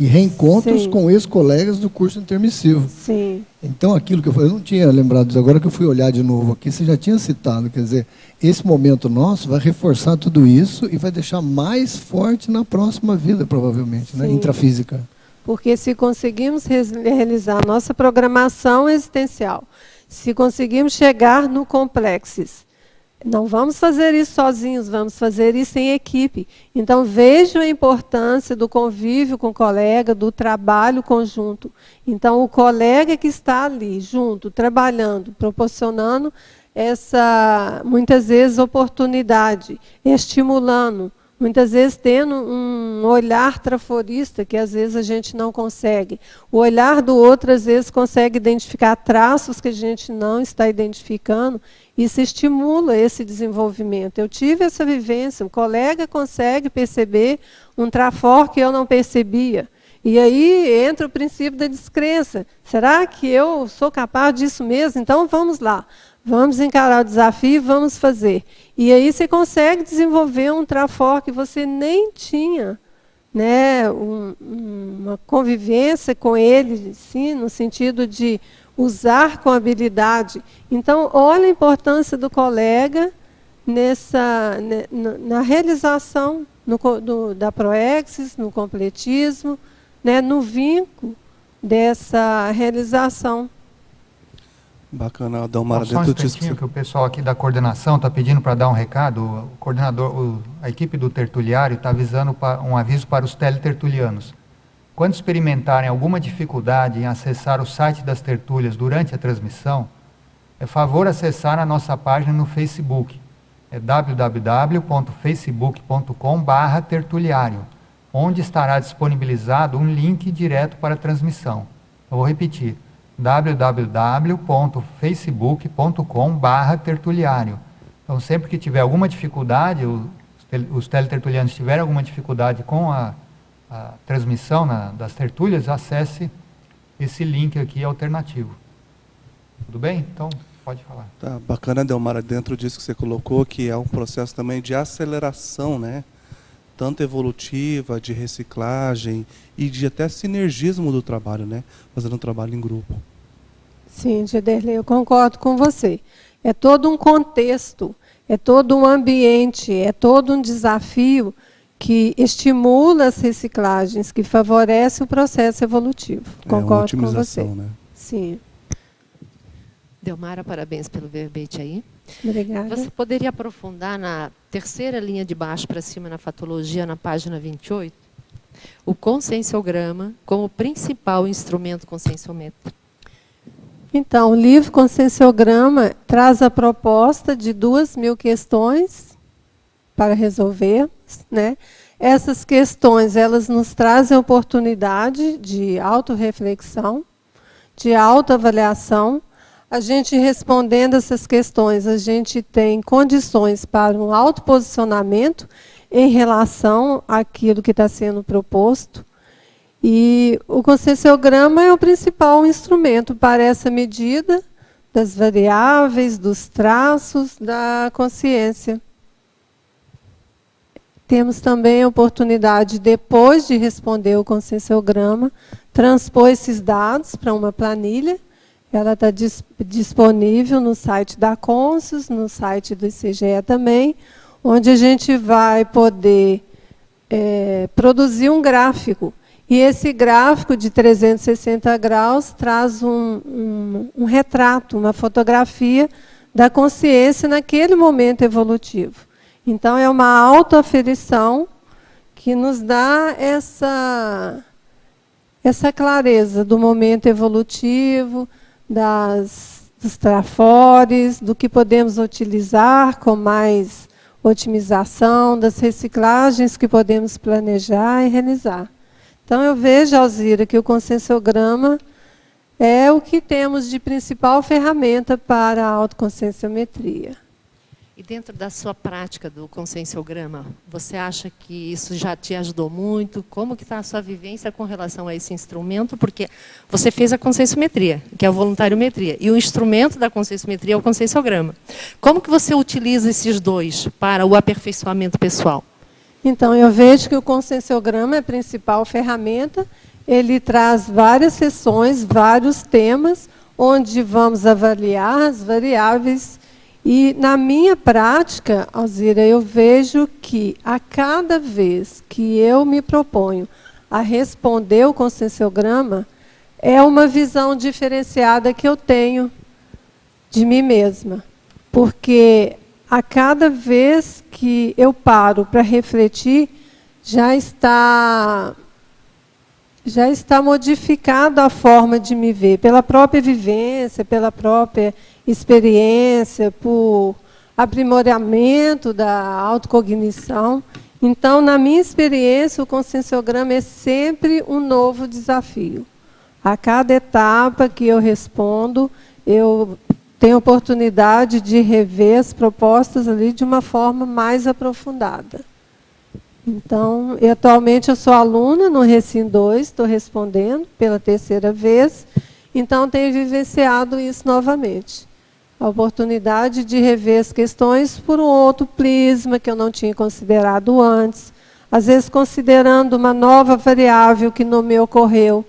E reencontros Sim. com ex-colegas do curso intermissivo. Sim. Então, aquilo que eu falei, eu não tinha lembrado disso, agora que eu fui olhar de novo aqui, você já tinha citado, quer dizer, esse momento nosso vai reforçar tudo isso e vai deixar mais forte na próxima vida, provavelmente, né? Sim. Intrafísica. Porque se conseguimos realizar a nossa programação existencial, se conseguimos chegar no complexes, não vamos fazer isso sozinhos, vamos fazer isso em equipe. Então, vejo a importância do convívio com o colega, do trabalho conjunto. Então, o colega que está ali, junto, trabalhando, proporcionando essa, muitas vezes, oportunidade, estimulando, muitas vezes tendo um olhar traforista, que às vezes a gente não consegue. O olhar do outro, às vezes, consegue identificar traços que a gente não está identificando, e se estimula esse desenvolvimento. Eu tive essa vivência, um colega consegue perceber um trafor que eu não percebia. E aí entra o princípio da descrença. Será que eu sou capaz disso mesmo? Então, vamos lá. Vamos encarar o desafio e vamos fazer. E aí você consegue desenvolver um trafor que você nem tinha, né? Uma convivência com ele, sim, no sentido de usar com habilidade. Então, olha a importância do colega na realização da Proexis, no completismo, né, no vínculo dessa realização. Bacana, Adalmara. Só um instantinho que o pessoal aqui da coordenação está pedindo para dar um recado. O coordenador, a equipe do tertuliário está avisando um aviso para os teletertulianos. Quando experimentarem alguma dificuldade em acessar o site das tertúlias durante a transmissão, é favor acessar a nossa página no Facebook. É www.facebook.com/tertuliário, onde estará disponibilizado um link direto para a transmissão. Eu vou repetir. www.facebook.com/tertuliário. Então, sempre que tiver alguma dificuldade, os teletertulianos tiverem alguma dificuldade com a a transmissão das tertúlias, acesse esse link aqui alternativo. Tudo bem? Então, pode falar. Tá bacana, Delmara, dentro disso que você colocou, que é um processo também de aceleração, né? Tanto evolutiva, de reciclagem e de até sinergismo do trabalho, né? Fazendo um trabalho em grupo. Sim, Gederley, eu concordo com você. É todo um contexto, é todo um ambiente, é todo um desafio que estimula as reciclagens, que favorece o processo evolutivo. Concordo com você. Né? Sim. Delmara, parabéns pelo verbete aí. Obrigada. Você poderia aprofundar na terceira linha de baixo para cima, na fatologia, na página 28, o conscienciograma como principal instrumento conscienciométrico? Então, o livro Conscienciograma traz a proposta de 2.000 questões para resolver, né? Essas questões, elas nos trazem a oportunidade de autorreflexão, de autoavaliação. A gente respondendo essas questões, a gente tem condições para um autoposicionamento em relação àquilo que está sendo proposto. E o conscienciograma é o principal instrumento para essa medida das variáveis, dos traços da consciência. Temos também a oportunidade, depois de responder o conscienciograma, transpor esses dados para uma planilha. Ela está disponível no site da Conscius, no site do ICGE também, onde a gente vai poder produzir um gráfico. E esse gráfico de 360 graus traz um retrato, uma fotografia da consciência naquele momento evolutivo. Então, é uma autoaferição que nos dá essa clareza do momento evolutivo, dos trafores, do que podemos utilizar com mais otimização, das reciclagens que podemos planejar e realizar. Então, eu vejo, Alzira, que o conscienciograma é o que temos de principal ferramenta para a autoconscienciometria. E dentro da sua prática do conscienciograma, você acha que isso já te ajudou muito? Como que está a sua vivência com relação a esse instrumento? Porque você fez a conscienciometria, que é a voluntariometria, e o instrumento da conscienciometria é o conscienciograma. Como que você utiliza esses dois para o aperfeiçoamento pessoal? Então, eu vejo que o conscienciograma é a principal ferramenta. Ele traz várias sessões, vários temas, onde vamos avaliar as variáveis. E, na minha prática, Alzira, eu vejo que, a cada vez que eu me proponho a responder o conscienciograma, é uma visão diferenciada que eu tenho de mim mesma. Porque, a cada vez que eu paro para refletir, já está modificada a forma de me ver, pela própria vivência, pela própria experiência, por aprimoramento da autocognição. Então, na minha experiência, o conscienciograma é sempre um novo desafio. A cada etapa que eu respondo, eu tenho a oportunidade de rever as propostas ali de uma forma mais aprofundada. Então, atualmente eu sou aluna no Recim 2, estou respondendo pela terceira vez, então tenho vivenciado isso novamente. A oportunidade de rever as questões por um outro prisma que eu não tinha considerado antes, às vezes considerando uma nova variável que não me ocorreu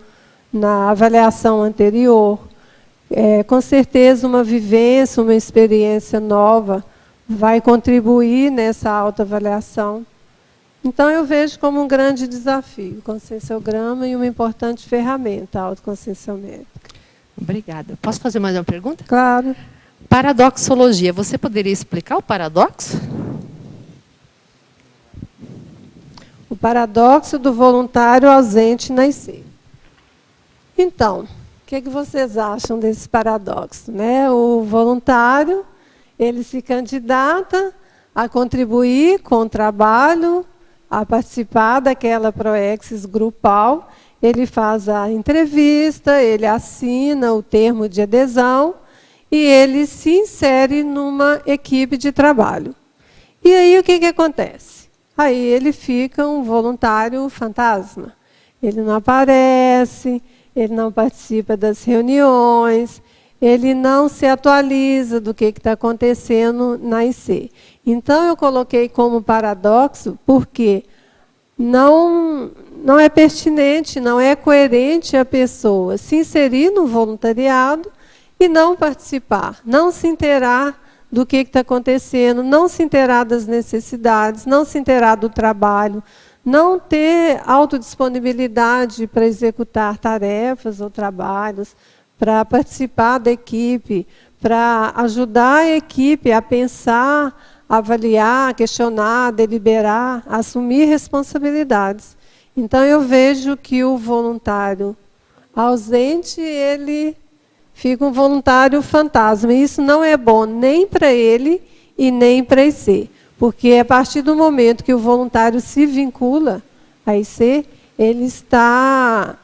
na avaliação anterior. Com certeza, uma vivência, uma experiência nova vai contribuir nessa autoavaliação. Então, eu vejo como um grande desafio o conscienciograma e uma importante ferramenta, a autoconscienciométrica. Obrigada. Posso fazer mais uma pergunta? Claro. Paradoxologia. Você poderia explicar o paradoxo? O paradoxo do voluntário ausente nascer. Então, o que vocês acham desse paradoxo, né? O voluntário, ele se candidata a contribuir com o trabalho, a participar daquela proexis grupal, ele faz a entrevista, ele assina o termo de adesão e ele se insere numa equipe de trabalho. E aí o que acontece? Aí ele fica um voluntário fantasma. Ele não aparece, ele não participa das reuniões, ele não se atualiza do que está acontecendo na IC. Então, eu coloquei como paradoxo porque não é pertinente, não é coerente a pessoa se inserir no voluntariado e não participar, não se inteirar do que está acontecendo, não se inteirar das necessidades, não se inteirar do trabalho, não ter autodisponibilidade para executar tarefas ou trabalhos, para participar da equipe, para ajudar a equipe a pensar, avaliar, questionar, deliberar, assumir responsabilidades. Então, eu vejo que o voluntário ausente, ele fica um voluntário fantasma. E isso não é bom nem para ele e nem para a IC. Porque a partir do momento que o voluntário se vincula à IC, ele está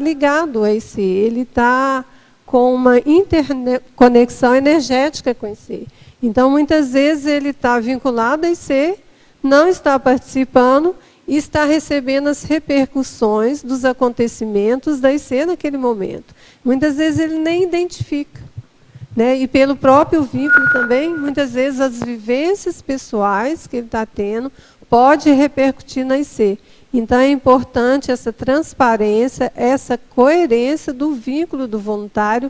ligado à IC, ele está com uma interconexão energética com a IC. Então, muitas vezes, ele está vinculado à IC, não está participando e está recebendo as repercussões dos acontecimentos da IC naquele momento. Muitas vezes, ele nem identifica. Né? E pelo próprio vínculo também, muitas vezes, as vivências pessoais que ele está tendo pode repercutir na IC. Então, é importante essa transparência, essa coerência do vínculo do voluntário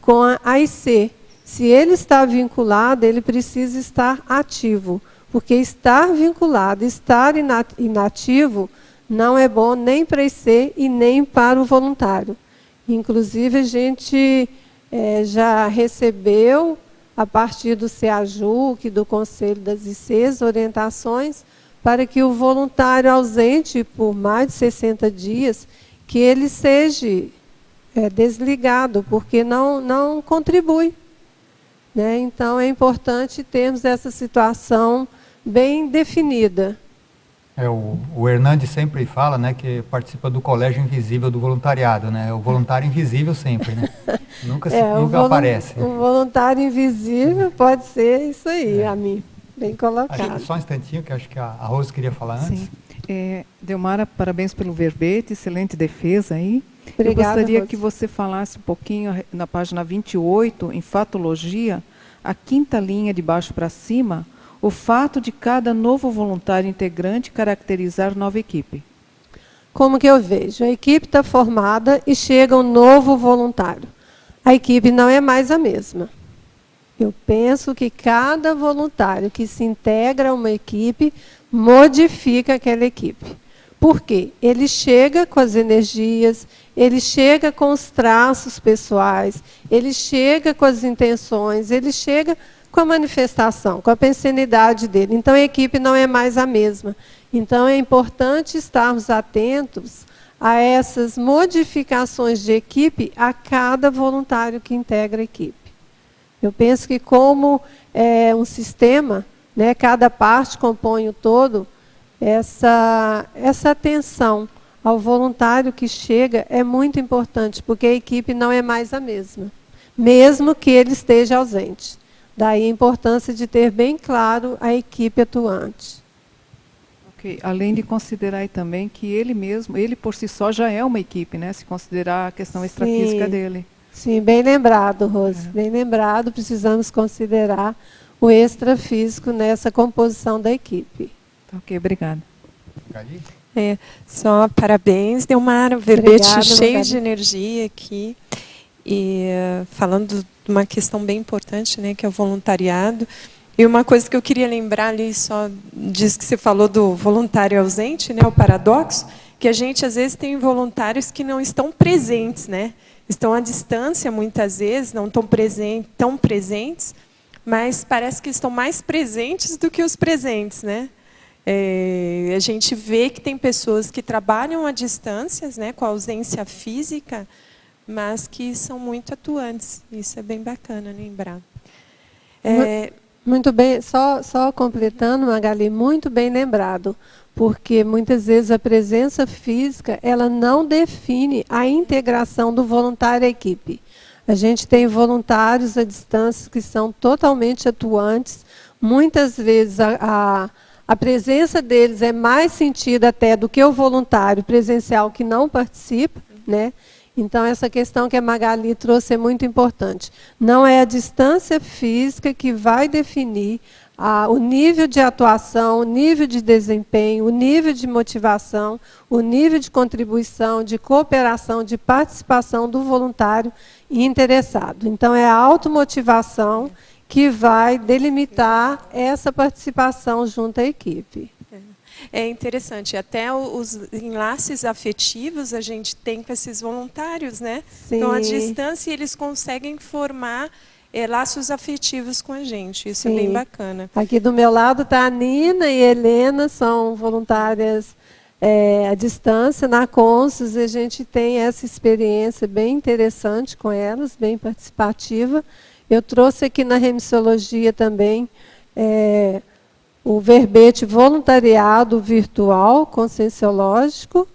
com a IC. Se ele está vinculado, ele precisa estar ativo, porque estar vinculado, estar inativo, não é bom nem para a IC e nem para o voluntário. Inclusive, a gente já recebeu, a partir do CEAJUC, do Conselho das ICs, orientações para que o voluntário ausente por mais de 60 dias, que ele seja desligado, porque não contribui. Né? Então, é importante termos essa situação bem definida. O Hernandes sempre fala, né, que participa do colégio invisível do voluntariado, né? O voluntário invisível sempre, né? Nunca aparece. O voluntário invisível pode ser isso aí, a mim. Bem colocado. Só um instantinho, que acho que a Rose queria falar antes. Sim. Delmara, parabéns pelo verbete, excelente defesa aí. Obrigada, eu gostaria Rose, que você falasse um pouquinho, na página 28, em fatologia, a quinta linha de baixo para cima, o fato de cada novo voluntário integrante caracterizar nova equipe. Como que eu vejo? A equipe está formada e chega um novo voluntário. A equipe não é mais a mesma. Eu penso que cada voluntário que se integra a uma equipe modifica aquela equipe. Por quê? Ele chega com as energias, ele chega com os traços pessoais, ele chega com as intenções, ele chega com a manifestação, com a pensenidade dele. Então, a equipe não é mais a mesma. Então, é importante estarmos atentos a essas modificações de equipe a cada voluntário que integra a equipe. Eu penso que, como um sistema, né, cada parte compõe o todo, essa atenção ao voluntário que chega é muito importante, porque a equipe não é mais a mesma, mesmo que ele esteja ausente. Daí a importância de ter bem claro a equipe atuante. Ok. Além de considerar aí também que ele por si só já é uma equipe, né? Se considerar a questão extrafísica dele. Sim, bem lembrado, Rose. Bem lembrado, precisamos considerar o extrafísico nessa composição da equipe. Ok, obrigada. Só parabéns, Delmara, o verbete cheio de energia aqui. E falando de uma questão bem importante, né, que é o voluntariado. E uma coisa que eu queria lembrar ali, só diz que você falou do voluntário ausente, né, o paradoxo, que a gente às vezes tem voluntários que não estão presentes, né? Estão à distância muitas vezes, não estão tão presentes, mas parece que estão mais presentes do que os presentes, né? A gente vê que tem pessoas que trabalham à distância, né, com a ausência física, mas que são muito atuantes. Isso é bem bacana lembrar. Muito bem, só completando, Magali, muito bem lembrado, porque muitas vezes a presença física ela não define a integração do voluntário à equipe. A gente tem voluntários à distância que são totalmente atuantes, muitas vezes a a presença deles é mais sentida até do que o voluntário presencial que não participa, né? Então, essa questão que a Magali trouxe é muito importante. Não é a distância física que vai definir o nível de atuação, o nível de desempenho, o nível de motivação, o nível de contribuição, de cooperação, de participação do voluntário interessado. Então, é a automotivação que vai delimitar essa participação junto à equipe. É interessante, até os enlaces afetivos a gente tem com esses voluntários, né? Sim. Então, à distância, eles conseguem formar laços afetivos com a gente, isso Sim. é bem bacana. Aqui do meu lado está a Nina e a Helena, são voluntárias à distância, na Consus, e a gente tem essa experiência bem interessante com elas, bem participativa. Eu trouxe aqui na Remissologia também o verbete voluntariado virtual conscienciológico,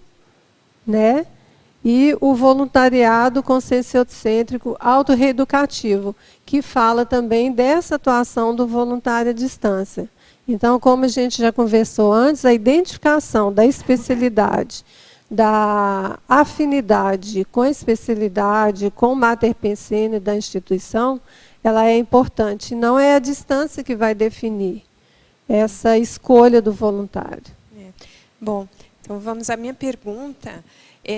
né? E o voluntariado conscienciocêntrico autorreeducativo, que fala também dessa atuação do voluntário à distância. Então, como a gente já conversou antes, a identificação da especialidade, da afinidade com a especialidade, com o mater pensene da instituição, ela é importante. Não é a distância que vai definir essa escolha do voluntário. Bom, então vamos à minha pergunta.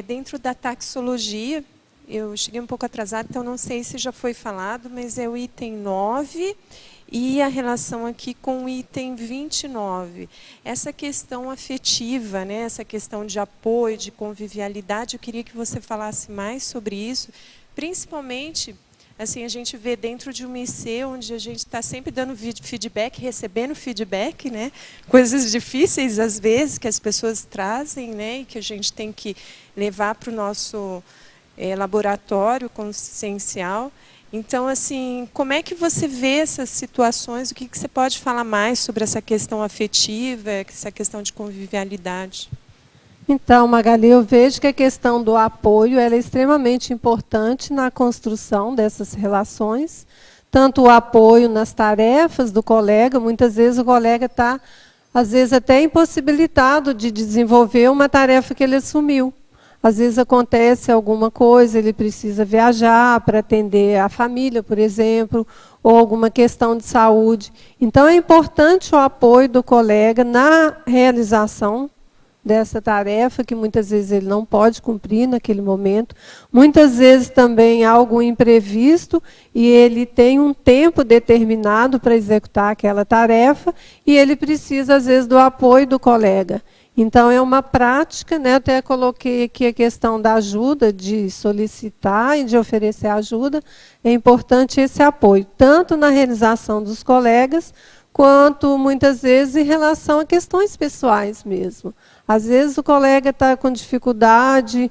Dentro da taxologia, eu cheguei um pouco atrasada, então não sei se já foi falado, mas é o item 9 e a relação aqui com o item 29. Essa questão afetiva, né, essa questão de apoio, de convivialidade, eu queria que você falasse mais sobre isso, principalmente... Assim, a gente vê dentro de uma IC, onde a gente está sempre dando feedback, recebendo feedback, né? Coisas difíceis, às vezes, que as pessoas trazem, né? E que a gente tem que levar para o nosso laboratório consciencial. Então, assim, como é que você vê essas situações? O que você pode falar mais sobre essa questão afetiva, essa questão de convivialidade? Então, Magali, eu vejo que a questão do apoio ela é extremamente importante na construção dessas relações, tanto o apoio nas tarefas do colega, muitas vezes o colega está, às vezes, até impossibilitado de desenvolver uma tarefa que ele assumiu. Às vezes acontece alguma coisa, ele precisa viajar para atender a família, por exemplo, ou alguma questão de saúde. Então, é importante o apoio do colega na realização dessa tarefa, que muitas vezes ele não pode cumprir naquele momento. Muitas vezes também há algo imprevisto e ele tem um tempo determinado para executar aquela tarefa e ele precisa, às vezes, do apoio do colega. Então, é uma prática, né? Até coloquei aqui a questão da ajuda, de solicitar e de oferecer ajuda. É importante esse apoio, tanto na realização dos colegas, quanto, muitas vezes, em relação a questões pessoais mesmo. Às vezes o colega está com dificuldade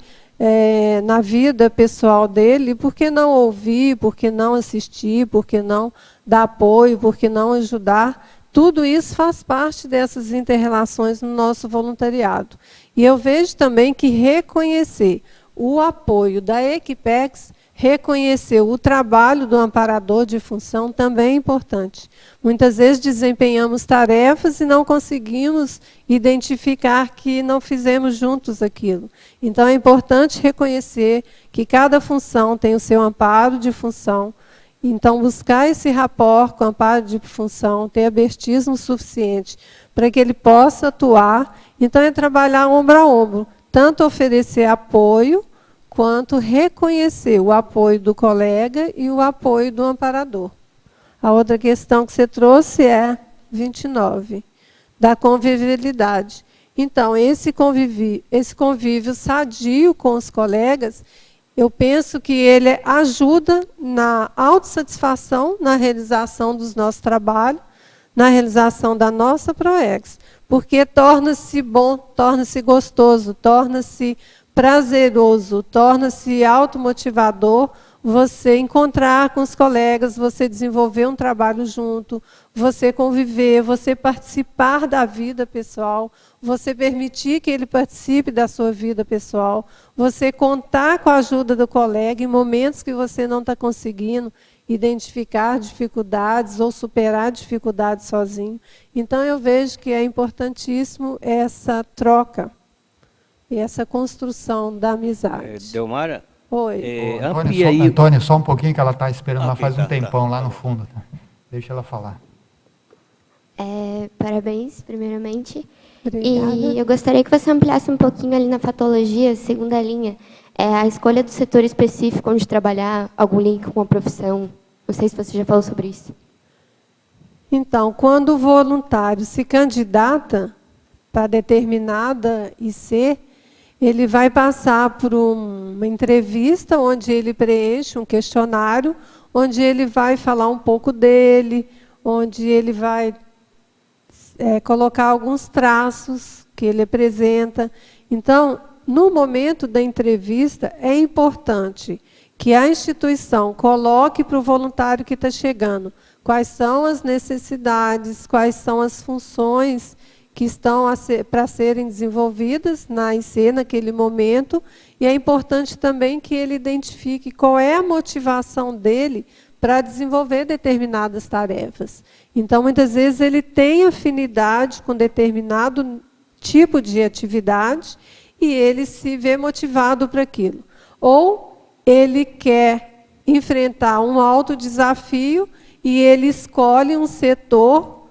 na vida pessoal dele, por que não ouvir, por que não assistir, por que não dar apoio, por que não ajudar? Tudo isso faz parte dessas inter-relações no nosso voluntariado. E eu vejo também que reconhecer o apoio da Equipex, reconhecer o trabalho do amparador de função também é importante. Muitas vezes desempenhamos tarefas e não conseguimos identificar que não fizemos juntos aquilo. Então, é importante reconhecer que cada função tem o seu amparo de função. Então, buscar esse rapport com o amparo de função, ter abertismo suficiente para que ele possa atuar. Então, é trabalhar ombro a ombro, tanto oferecer apoio, quanto reconhecer o apoio do colega e o apoio do amparador. A outra questão que você trouxe é 29, da convivialidade. Então, esse convívio sadio com os colegas, eu penso que ele ajuda na autossatisfação, na realização dos nossos trabalhos, na realização da nossa ProEx, porque torna-se bom, torna-se gostoso, torna-se prazeroso, torna-se automotivador você encontrar com os colegas, você desenvolver um trabalho junto, você conviver, você participar da vida pessoal, você permitir que ele participe da sua vida pessoal, você contar com a ajuda do colega em momentos que você não está conseguindo. identificar dificuldades ou superar dificuldades sozinho. Então, eu vejo que é importantíssimo essa troca e essa construção da amizade. Delmara? Oi. Antônio, só um pouquinho que ela está esperando lá faz um tempão lá no fundo. Tá? Deixa ela falar. Parabéns, primeiramente. Obrigada. E eu gostaria que você ampliasse um pouquinho ali na fatologia, segunda linha, a escolha do setor específico onde trabalhar, algum link com a profissão. Não sei se você já falou sobre isso. Então, quando o voluntário se candidata para determinada IC, ele vai passar por uma entrevista onde ele preenche um questionário, onde ele vai falar um pouco dele, onde ele vai colocar alguns traços que ele apresenta. Então, no momento da entrevista, é importante que a instituição coloque para o voluntário que está chegando quais são as necessidades, quais são as funções que estão para serem desenvolvidas na IC naquele momento, e é importante também que ele identifique qual é a motivação dele para desenvolver determinadas tarefas. Então, muitas vezes, ele tem afinidade com determinado tipo de atividade e ele se vê motivado para aquilo. Ou ele quer enfrentar um alto desafio e ele escolhe um setor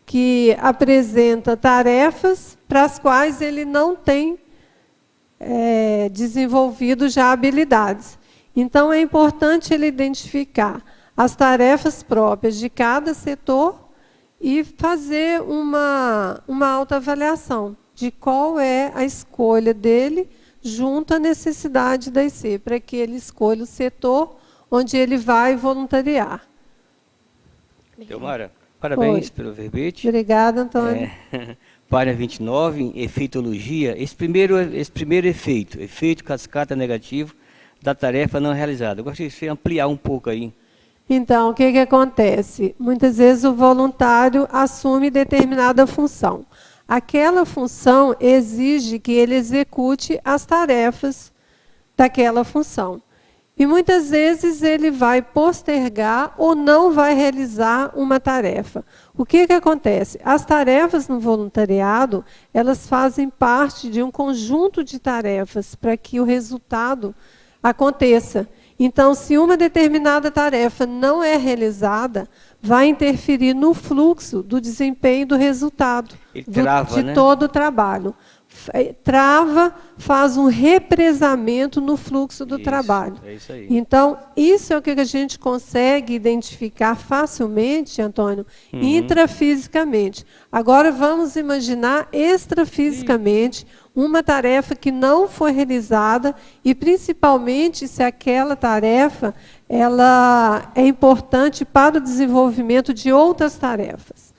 que apresenta tarefas para as quais ele não tem desenvolvido já habilidades. Então, é importante ele identificar as tarefas próprias de cada setor e fazer uma autoavaliação de qual é a escolha dele junto à necessidade da IC, para que ele escolha o setor onde ele vai voluntariar. Delmara, parabéns pelo verbete. Obrigada, Antônio. Página 29, efeitologia. Esse primeiro efeito cascata negativo da tarefa não realizada. Eu gostaria de você ampliar um pouco aí. Então, o que acontece? Muitas vezes o voluntário assume determinada função. Aquela função exige que ele execute as tarefas daquela função. E muitas vezes ele vai postergar ou não vai realizar uma tarefa. O que acontece? As tarefas no voluntariado, elas fazem parte de um conjunto de tarefas para que o resultado aconteça. Então, se uma determinada tarefa não é realizada, vai interferir no fluxo do desempenho do resultado, de todo o trabalho. Trava, faz um represamento no fluxo do trabalho. É isso aí. Então, isso é o que a gente consegue identificar facilmente, Antônio, intrafisicamente. Agora, vamos imaginar extrafisicamente uma tarefa que não foi realizada e, principalmente, se aquela tarefa ela é importante para o desenvolvimento de outras tarefas.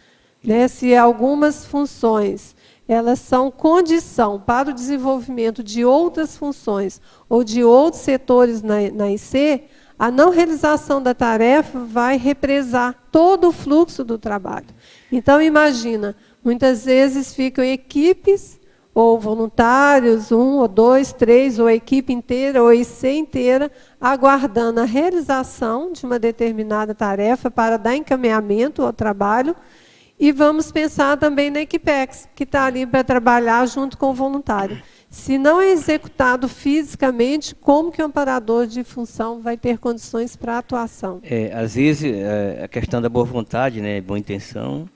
Né? Se algumas funções elas são condição para o desenvolvimento de outras funções ou de outros setores na IC, a não realização da tarefa vai represar todo o fluxo do trabalho. Então, imagina, muitas vezes ficam equipes ou voluntários, 1 ou 2, 3, ou a equipe inteira, ou a IC inteira, aguardando a realização de uma determinada tarefa para dar encaminhamento ao trabalho. E vamos pensar também na Equipex, que está ali para trabalhar junto com o voluntário. Se não é executado fisicamente, como que o amparador de função vai ter condições para atuação? Às vezes, a questão da boa vontade, né, boa intenção,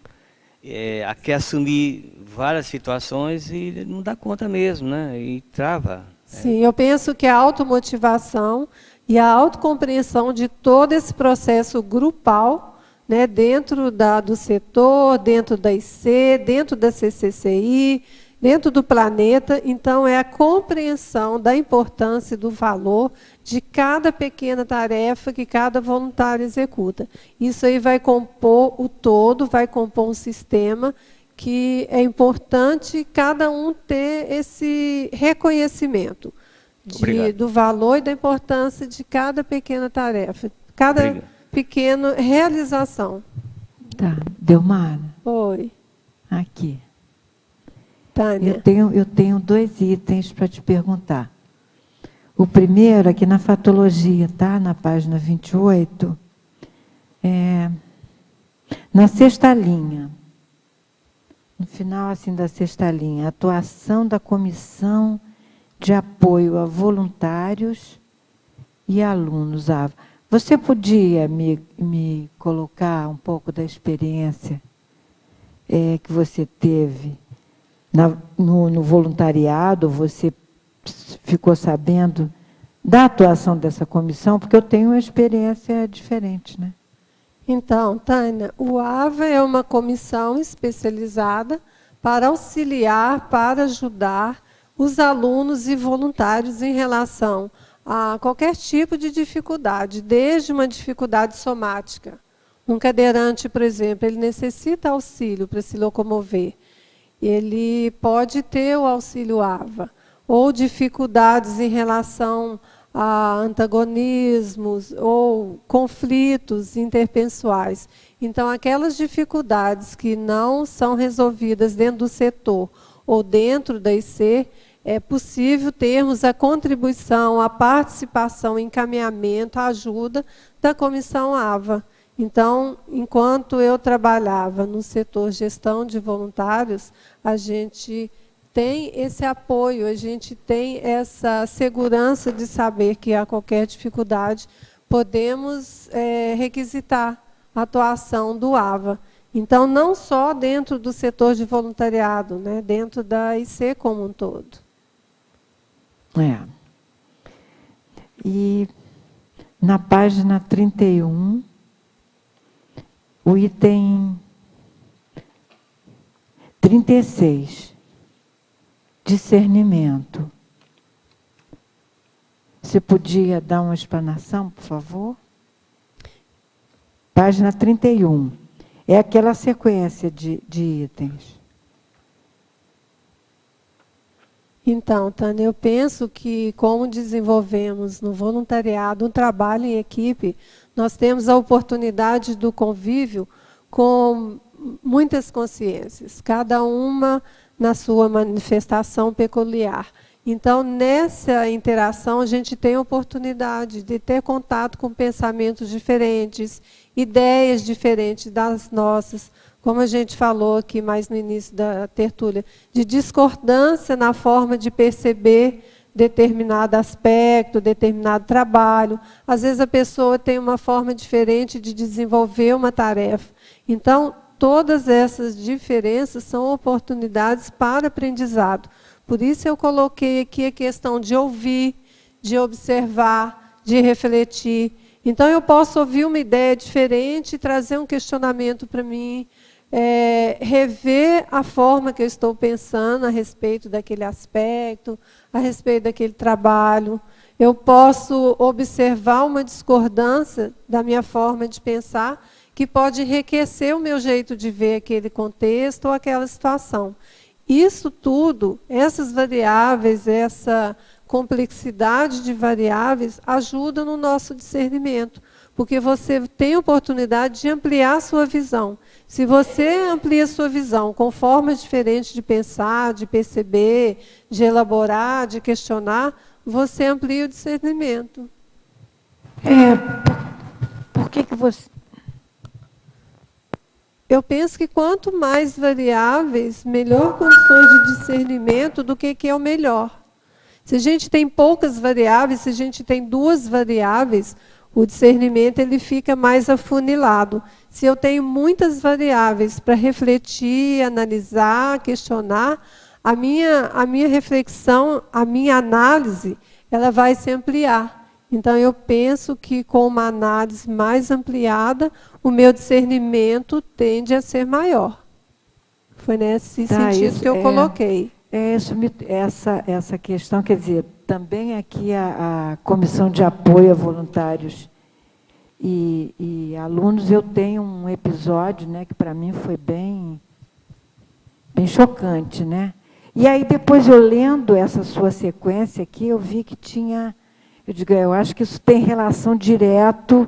quer assumir várias situações e não dá conta mesmo, né, e trava. Sim, eu penso que a automotivação e a autocompreensão de todo esse processo grupal, né, dentro do setor, dentro da IC, dentro da CCCI, dentro do planeta. Então, é a compreensão da importância e do valor de cada pequena tarefa que cada voluntário executa. Isso aí vai compor o todo, vai compor um sistema que é importante cada um ter esse reconhecimento do valor e da importância de cada pequena tarefa, cada pequena realização. Tá, Delmara. Oi. Aqui. Tânia. Eu tenho 2 itens para te perguntar. O primeiro, aqui na fatologia, tá? Na página 28, Na sexta linha, no final assim da sexta linha, atuação da comissão de apoio a voluntários e alunos. Você podia me colocar um pouco da experiência que você teve no voluntariado? Você ficou sabendo da atuação dessa comissão? Porque eu tenho uma experiência diferente, né? Então, Tânia, o AVA é uma comissão especializada para auxiliar, para ajudar os alunos e voluntários em relação a qualquer tipo de dificuldade, desde uma dificuldade somática. Um cadeirante, por exemplo, ele necessita auxílio para se locomover. Ele pode ter o auxílio AVA, ou dificuldades em relação a antagonismos ou conflitos interpessoais. Então, aquelas dificuldades que não são resolvidas dentro do setor ou dentro da IC, é possível termos a contribuição, a participação, encaminhamento, a ajuda da comissão AVA. Então, enquanto eu trabalhava no setor gestão de voluntários, a gente tem esse apoio, a gente tem essa segurança de saber que a qualquer dificuldade podemos requisitar a atuação do AVA. Então, não só dentro do setor de voluntariado, né, dentro da IC como um todo. E na página 31, o item 36, discernimento. Você podia dar uma explanação, por favor? Página 31. É aquela sequência de itens. Então, Tânia, eu penso que, como desenvolvemos no voluntariado um trabalho em equipe, nós temos a oportunidade do convívio com muitas consciências, cada uma na sua manifestação peculiar. Então, nessa interação, a gente tem a oportunidade de ter contato com pensamentos diferentes, ideias diferentes das nossas, como a gente falou aqui mais no início da tertúlia, de discordância na forma de perceber determinado aspecto, determinado trabalho. Às vezes a pessoa tem uma forma diferente de desenvolver uma tarefa. Então, todas essas diferenças são oportunidades para aprendizado. Por isso eu coloquei aqui a questão de ouvir, de observar, de refletir. Então, eu posso ouvir uma ideia diferente e trazer um questionamento para mim, rever a forma que eu estou pensando a respeito daquele aspecto, a respeito daquele trabalho. Eu posso observar uma discordância da minha forma de pensar, que pode enriquecer o meu jeito de ver aquele contexto ou aquela situação. Isso tudo, essas variáveis, essa complexidade de variáveis, ajuda no nosso discernimento, porque você tem a oportunidade de ampliar a sua visão. Se você amplia a sua visão com formas diferentes de pensar, de perceber, de elaborar, de questionar, você amplia o discernimento. Por que você... Eu penso que quanto mais variáveis, melhor condições de discernimento do que é o melhor. Se a gente tem poucas variáveis, se a gente tem duas variáveis, o discernimento ele fica mais afunilado. Se eu tenho muitas variáveis para refletir, analisar, questionar, a minha reflexão, a minha análise, ela vai se ampliar. Então, eu penso que com uma análise mais ampliada, o meu discernimento tende a ser maior. Foi nesse sentido que eu coloquei. Essa questão, quer dizer, também aqui a Comissão de Apoio a Voluntários e Alunos, eu tenho um episódio, né, que para mim foi bem chocante, né? E aí, depois eu lendo essa sua sequência aqui, eu vi que tinha... Eu acho que isso tem relação direto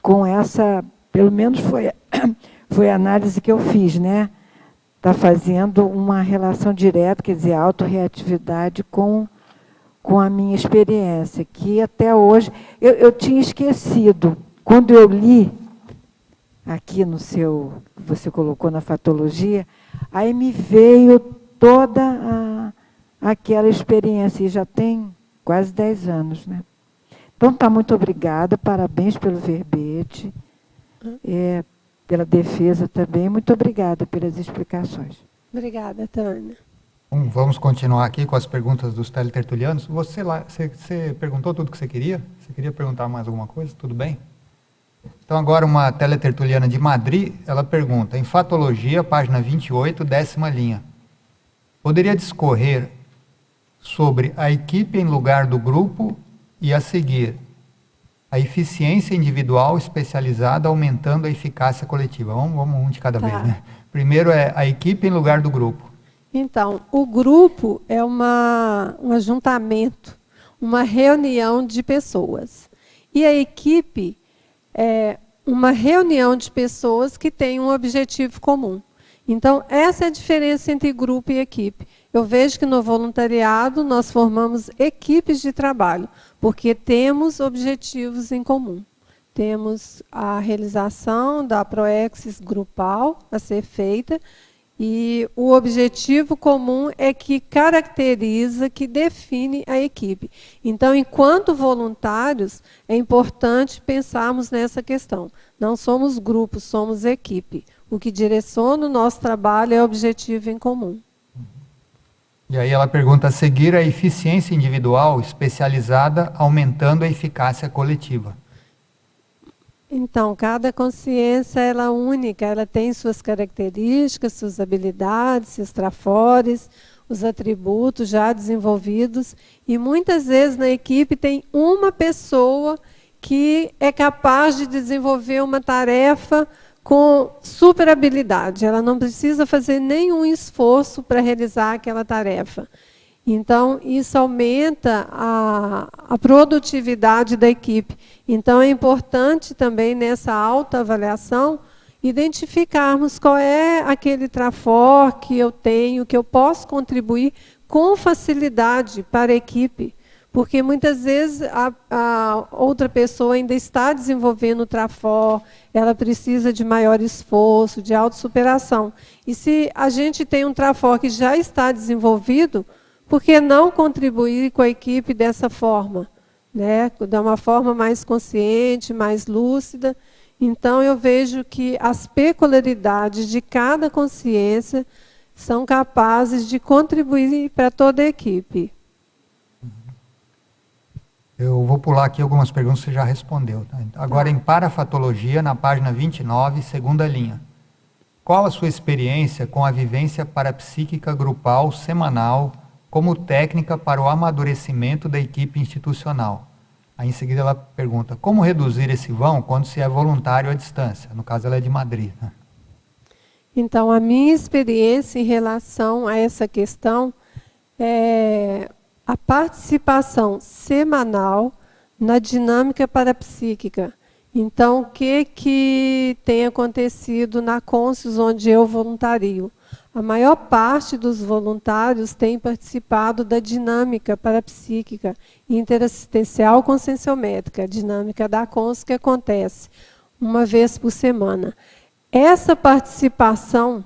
com essa, pelo menos foi a análise que eu fiz, né? Está fazendo uma relação direta, quer dizer, a autorreatividade com a minha experiência, que até hoje eu tinha esquecido. Quando eu li aqui no seu, que você colocou na fatologia, aí me veio toda aquela experiência, e já tem quase 10 anos, né? Então, tá, muito obrigada, parabéns pelo verbete, pela defesa também, muito obrigada pelas explicações. Obrigada, Tânia. Bom, vamos continuar aqui com as perguntas dos teletertulianos. Você perguntou tudo que você queria? Você queria perguntar mais alguma coisa? Tudo bem? Então, agora uma teletertuliana de Madrid, ela pergunta, em Fatologia, página 28, 10ª linha. Poderia discorrer sobre a equipe em lugar do grupo e, a seguir, a eficiência individual especializada aumentando a eficácia coletiva? Vamos um de cada vez, né? Primeiro é a equipe em lugar do grupo. Então, o grupo é um ajuntamento, uma reunião de pessoas. E a equipe é uma reunião de pessoas que têm um objetivo comum. Então, essa é a diferença entre grupo e equipe. Eu vejo que no voluntariado nós formamos equipes de trabalho, porque temos objetivos em comum. Temos a realização da Proexis grupal a ser feita, e o objetivo comum é que caracteriza, que define a equipe. Então, enquanto voluntários, é importante pensarmos nessa questão. Não somos grupos, somos equipe. O que direciona o nosso trabalho é o objetivo em comum. E aí ela pergunta, a seguir, a eficiência individual especializada aumentando a eficácia coletiva. Então, cada consciência ela é única, ela tem suas características, suas habilidades, seus trafores, os atributos já desenvolvidos, e muitas vezes na equipe tem uma pessoa que é capaz de desenvolver uma tarefa com super habilidade, ela não precisa fazer nenhum esforço para realizar aquela tarefa. Então, isso aumenta a produtividade da equipe. Então, é importante também, nessa autoavaliação, identificarmos qual é aquele trafor que eu tenho, que eu posso contribuir com facilidade para a equipe. Porque, muitas vezes, a outra pessoa ainda está desenvolvendo o trafor, ela precisa de maior esforço, de autossuperação. E se a gente tem um trafor que já está desenvolvido, por que não contribuir com a equipe dessa forma? Né? De uma forma mais consciente, mais lúcida. Então, eu vejo que as peculiaridades de cada consciência são capazes de contribuir para toda a equipe. Eu vou pular aqui algumas perguntas que você já respondeu. Tá? Agora, em Parafatologia, na página 29, 2ª linha. Qual a sua experiência com a vivência parapsíquica grupal semanal como técnica para o amadurecimento da equipe institucional? Aí, em seguida, ela pergunta, como reduzir esse vão quando se é voluntário à distância? No caso, ela é de Madrid. Né? Então, a minha experiência em relação a essa questão é a participação semanal na dinâmica parapsíquica. Então, o que tem acontecido na Conscius, onde eu voluntario? A maior parte dos voluntários tem participado da dinâmica parapsíquica interassistencial conscienciométrica, a dinâmica da Conscius, que acontece uma vez por semana. Essa participação,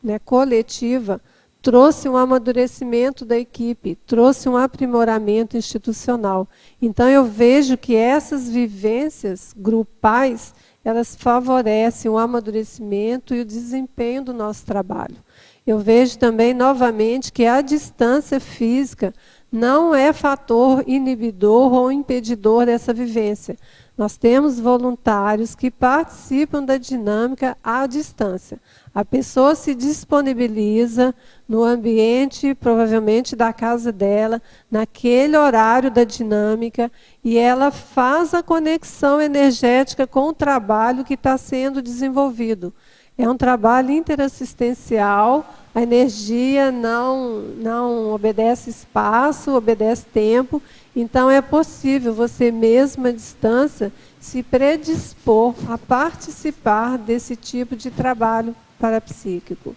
né, coletiva trouxe um amadurecimento da equipe, trouxe um aprimoramento institucional. Então, eu vejo que essas vivências grupais, elas favorecem o amadurecimento e o desempenho do nosso trabalho. Eu vejo também, novamente, que a distância física não é fator inibidor ou impedidor dessa vivência. Nós temos voluntários que participam da dinâmica à distância. A pessoa se disponibiliza no ambiente, provavelmente da casa dela, naquele horário da dinâmica, e ela faz a conexão energética com o trabalho que está sendo desenvolvido. É um trabalho interassistencial, a energia não obedece espaço, obedece tempo. Então, é possível você mesmo à distância se predispor a participar desse tipo de trabalho parapsíquico.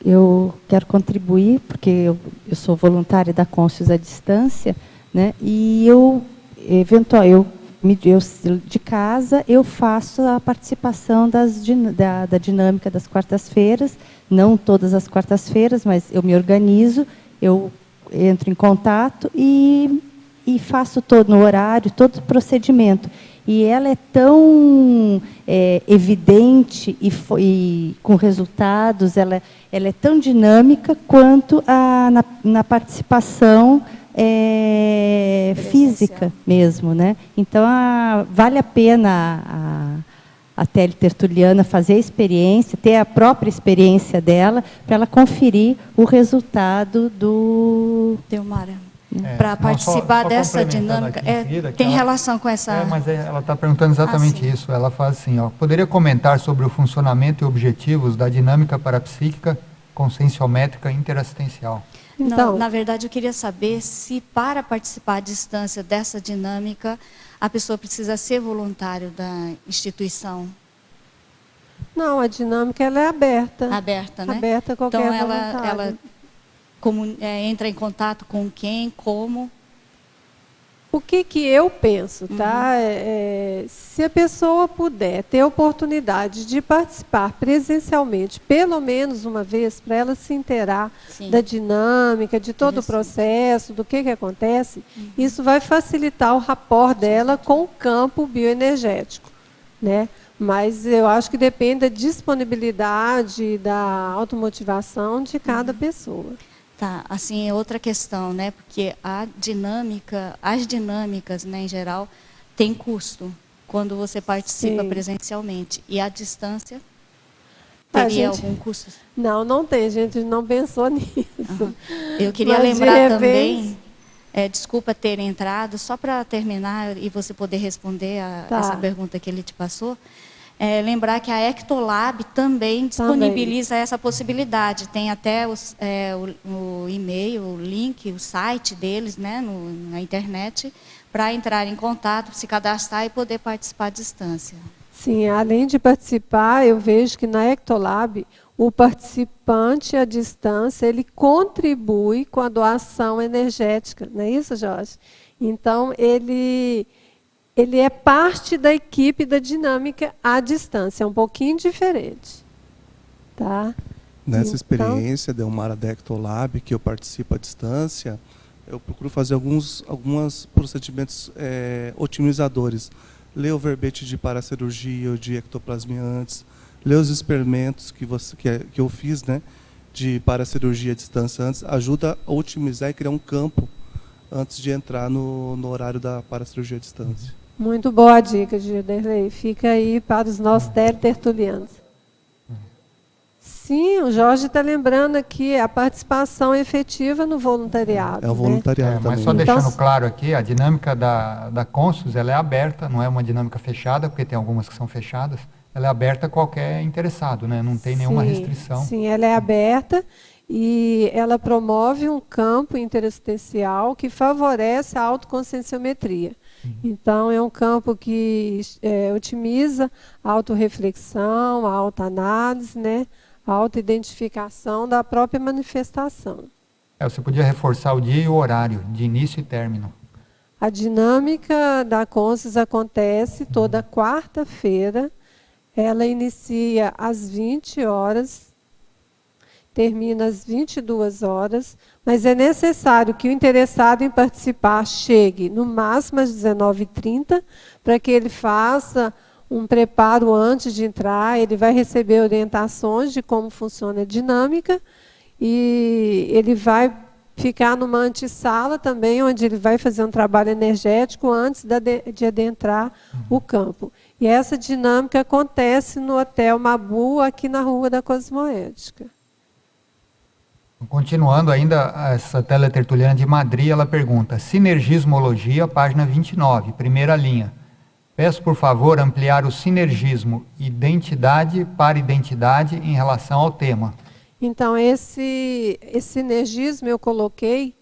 Eu quero contribuir, porque eu sou voluntária da Conscius à distância, né? E eu de casa, eu faço a participação da dinâmica das quartas-feiras, não todas as quartas-feiras, mas eu me organizo, eu entro em contato e faço todo no horário, todo o procedimento. E ela é tão evidente e com resultados, ela é tão dinâmica quanto na participação física mesmo, né? Então, vale a pena a teletertuliana fazer a experiência, ter a própria experiência dela, para ela conferir o resultado do... Delmara, para participar dessa dinâmica, tem relação com essa... mas ela está perguntando exatamente isso. Ela fala assim, poderia comentar sobre o funcionamento e objetivos da dinâmica parapsíquica conscienciométrica interassistencial? Então, não, na verdade, eu queria saber se, para participar à distância dessa dinâmica, a pessoa precisa ser voluntário da instituição. Não, a dinâmica ela é aberta. Aberta, né? Aberta a qualquer então, ela entra em contato com quem, como? O que eu penso, tá? Se a pessoa puder ter a oportunidade de participar presencialmente, pelo menos uma vez, para ela se inteirar da dinâmica, de todo o processo, do que acontece, isso vai facilitar o rapport dela com o campo bioenergético, né? Mas eu acho que depende da disponibilidade, da automotivação de cada pessoa. Tá, assim, é outra questão, né? Porque as dinâmicas, né, em geral, tem custo quando você participa presencialmente. E a distância teria algum custo? Não tem, a gente não pensou nisso. Eu queria lembrar também, desculpa ter entrado, só para terminar e você poder responder essa pergunta que ele te passou. Lembrar que a Ectolab também disponibiliza essa possibilidade. Tem até o e-mail, o link, o site deles, né, na internet, para entrar em contato, se cadastrar e poder participar à distância. Sim, além de participar, eu vejo que na Ectolab, o participante à distância, ele contribui com a doação energética. Não é isso, Jorge? Então, ele é parte da equipe da dinâmica à distância, é um pouquinho diferente. Tá? Nessa experiência, Delmara, da Ectolab, que eu participo à distância, eu procuro fazer alguns procedimentos otimizadores. Ler o verbete de paracirurgia ou de ectoplasmia antes, ler os experimentos que eu fiz, né, de paracirurgia à distância antes, ajuda a otimizar e criar um campo antes de entrar no horário da paracirurgia à distância. Muito boa dica, Gilderley. Fica aí para os nossos teletertulianos. Sim, o Jorge está lembrando aqui a participação efetiva no voluntariado. É o voluntariado também. Mas só deixando claro aqui, a dinâmica da Consus, ela é aberta, não é uma dinâmica fechada, porque tem algumas que são fechadas. Ela é aberta a qualquer interessado, né? Não tem nenhuma restrição. Sim, ela é aberta e ela promove um campo interassistencial que favorece a autoconscienciometria. Então, é um campo que otimiza a autorreflexão, a autoanálise, né? A autoidentificação da própria manifestação. Você podia reforçar o dia e o horário, de início e término. A dinâmica da Consciência acontece toda quarta-feira. Ela inicia às 20 horas, termina às 22 horas, mas é necessário que o interessado em participar chegue no máximo às 19h30, para que ele faça um preparo antes de entrar. Ele vai receber orientações de como funciona a dinâmica e ele vai ficar numa antessala também, onde ele vai fazer um trabalho energético antes de adentrar o campo. E essa dinâmica acontece no Hotel Mabu, aqui na Rua da Cosmoética. Continuando ainda, essa teletertuliana de Madrid, ela pergunta, sinergismologia, página 29, primeira linha. Peço, por favor, ampliar o sinergismo, identidade para identidade em relação ao tema. Então, esse sinergismo eu coloquei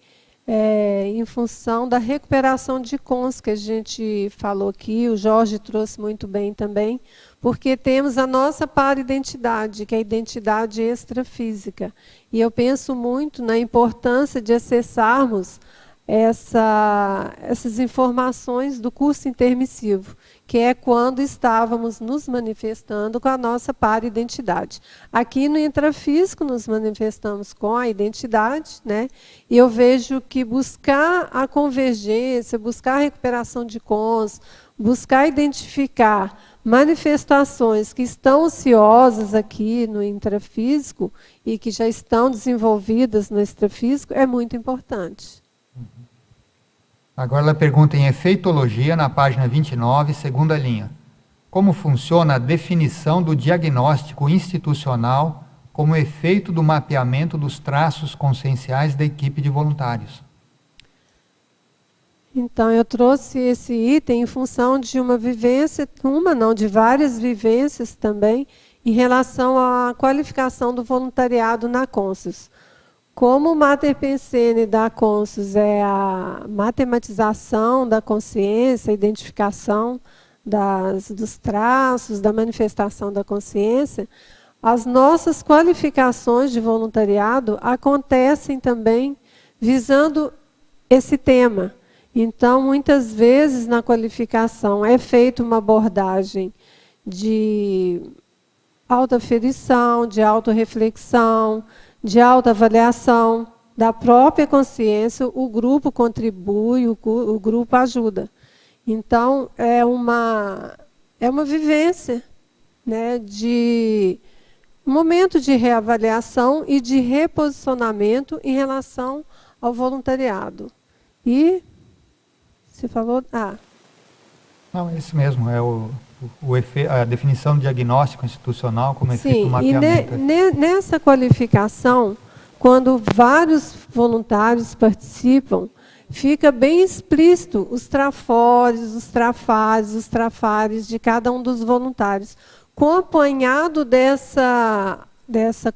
em função da recuperação de cons, que a gente falou aqui, o Jorge trouxe muito bem também, porque temos a nossa para-identidade, que é a identidade extrafísica. E eu penso muito na importância de acessarmos essas informações do curso intermissivo, que é quando estávamos nos manifestando com a nossa para-identidade. Aqui no intrafísico nos manifestamos com a identidade, né? E eu vejo que buscar a convergência, buscar a recuperação de cons, buscar identificar manifestações que estão ociosas aqui no intrafísico e que já estão desenvolvidas no extrafísico é muito importante. Agora ela pergunta em efeitologia, na página 29, segunda linha. Como funciona a definição do diagnóstico institucional como efeito do mapeamento dos traços conscienciais da equipe de voluntários? Então, eu trouxe esse item em função de uma vivência, de várias vivências também, em relação à qualificação do voluntariado na Consus. Como o Mater Pensene da Consus é a matematização da consciência, a identificação dos traços, da manifestação da consciência, as nossas qualificações de voluntariado acontecem também visando esse tema. Então, muitas vezes na qualificação é feita uma abordagem de autoaferição, de autorreflexão, de autoavaliação da própria consciência, o grupo contribui, o grupo ajuda. Então, é uma vivência, né, de um momento de reavaliação e de reposicionamento em relação ao voluntariado. E você falou... Não, é isso mesmo, é a definição do diagnóstico institucional como efeito do mapeamento. E nessa qualificação, quando vários voluntários participam, fica bem explícito os trafores, os trafares, os trafares de cada um dos voluntários. Acompanhado dessa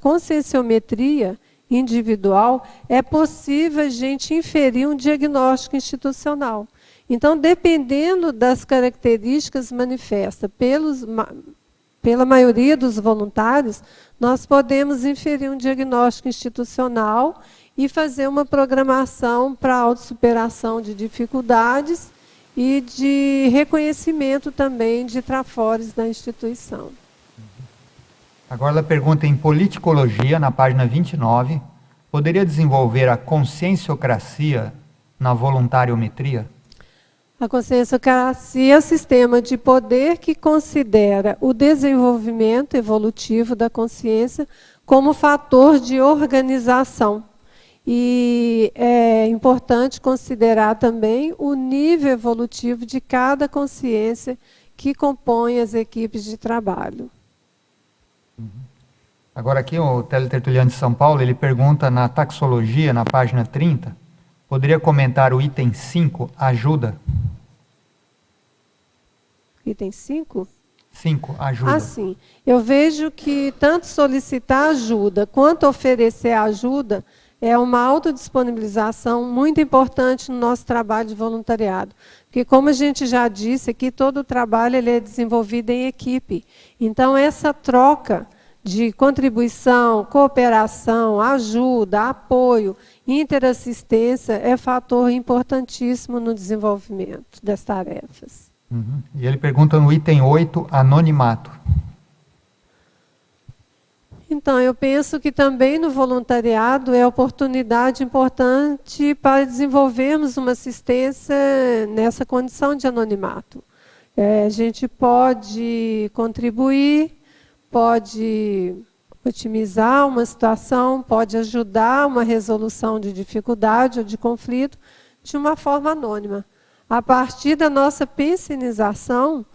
conscienciometria individual, é possível a gente inferir um diagnóstico institucional. Então, dependendo das características manifestas pela maioria dos voluntários, nós podemos inferir um diagnóstico institucional e fazer uma programação para autossuperação de dificuldades e de reconhecimento também de trafores da instituição. Agora ela pergunta em politicologia, na página 29, poderia desenvolver a conscienciocracia na voluntariometria? A conscienciocracia é o sistema de poder que considera o desenvolvimento evolutivo da consciência como fator de organização. E é importante considerar também o nível evolutivo de cada consciência que compõe as equipes de trabalho. Agora aqui o teletertuliano de São Paulo, ele pergunta na taxologia, na página 30, poderia comentar o item 5, ajuda? Item 5? 5, ajuda. Sim. Eu vejo que tanto solicitar ajuda quanto oferecer ajuda é uma autodisponibilização muito importante no nosso trabalho de voluntariado. Porque, como a gente já disse aqui, todo o trabalho ele é desenvolvido em equipe. Então, essa troca de contribuição, cooperação, ajuda, apoio, interassistência é fator importantíssimo no desenvolvimento das tarefas. E ele pergunta no item 8, anonimato. Então, eu penso que também no voluntariado é oportunidade importante para desenvolvermos uma assistência nessa condição de anonimato. A gente pode contribuir, pode otimizar uma situação, pode ajudar uma resolução de dificuldade ou de conflito de uma forma anônima. A partir da nossa pensinização,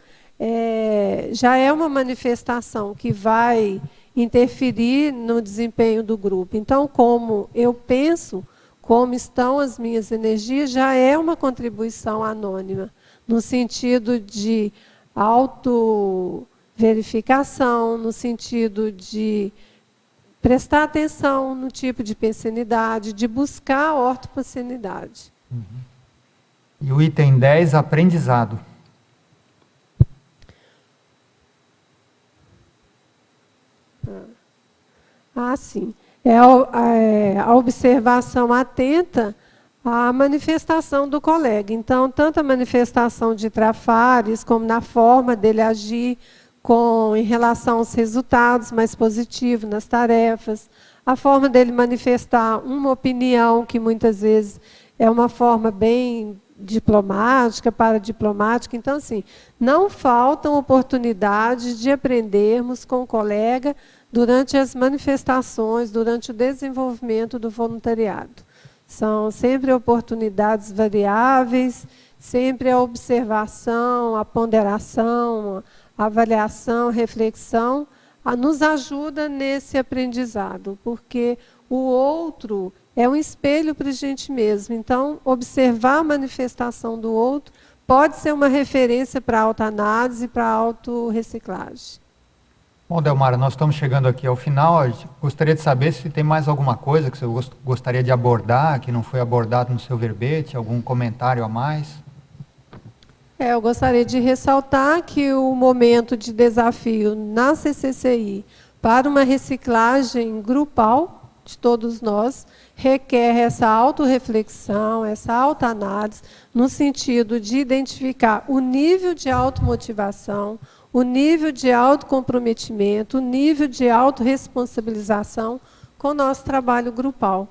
já é uma manifestação que vai interferir no desempenho do grupo. Então, como eu penso, como estão as minhas energias, já é uma contribuição anônima, no sentido de autoverificação, no sentido de prestar atenção no tipo de pensenidade, de buscar a ortopensenidade. E o item 10, aprendizado. Sim. É a observação atenta a manifestação do colega. Então, tanto a manifestação de trafares, como na forma dele agir em relação aos resultados mais positivos nas tarefas, a forma dele manifestar uma opinião, que muitas vezes é uma forma bem diplomática, paradiplomática. Então, assim, não faltam oportunidades de aprendermos com o colega durante as manifestações, durante o desenvolvimento do voluntariado. São sempre oportunidades variáveis, sempre a observação, a ponderação, a avaliação, a reflexão, nos ajuda nesse aprendizado, porque o outro é um espelho para a gente mesmo. Então, observar a manifestação do outro pode ser uma referência para a autoanálise e para a autorreciclagem. Bom, Delmara, nós estamos chegando aqui ao final. Eu gostaria de saber se tem mais alguma coisa que você gostaria de abordar, que não foi abordado no seu verbete, algum comentário a mais? Eu gostaria de ressaltar que o momento de desafio na CCCI para uma reciclagem grupal de todos nós requer essa autorreflexão, essa autoanálise, no sentido de identificar o nível de automotivação, o nível de autocomprometimento, o nível de autorresponsabilização com o nosso trabalho grupal.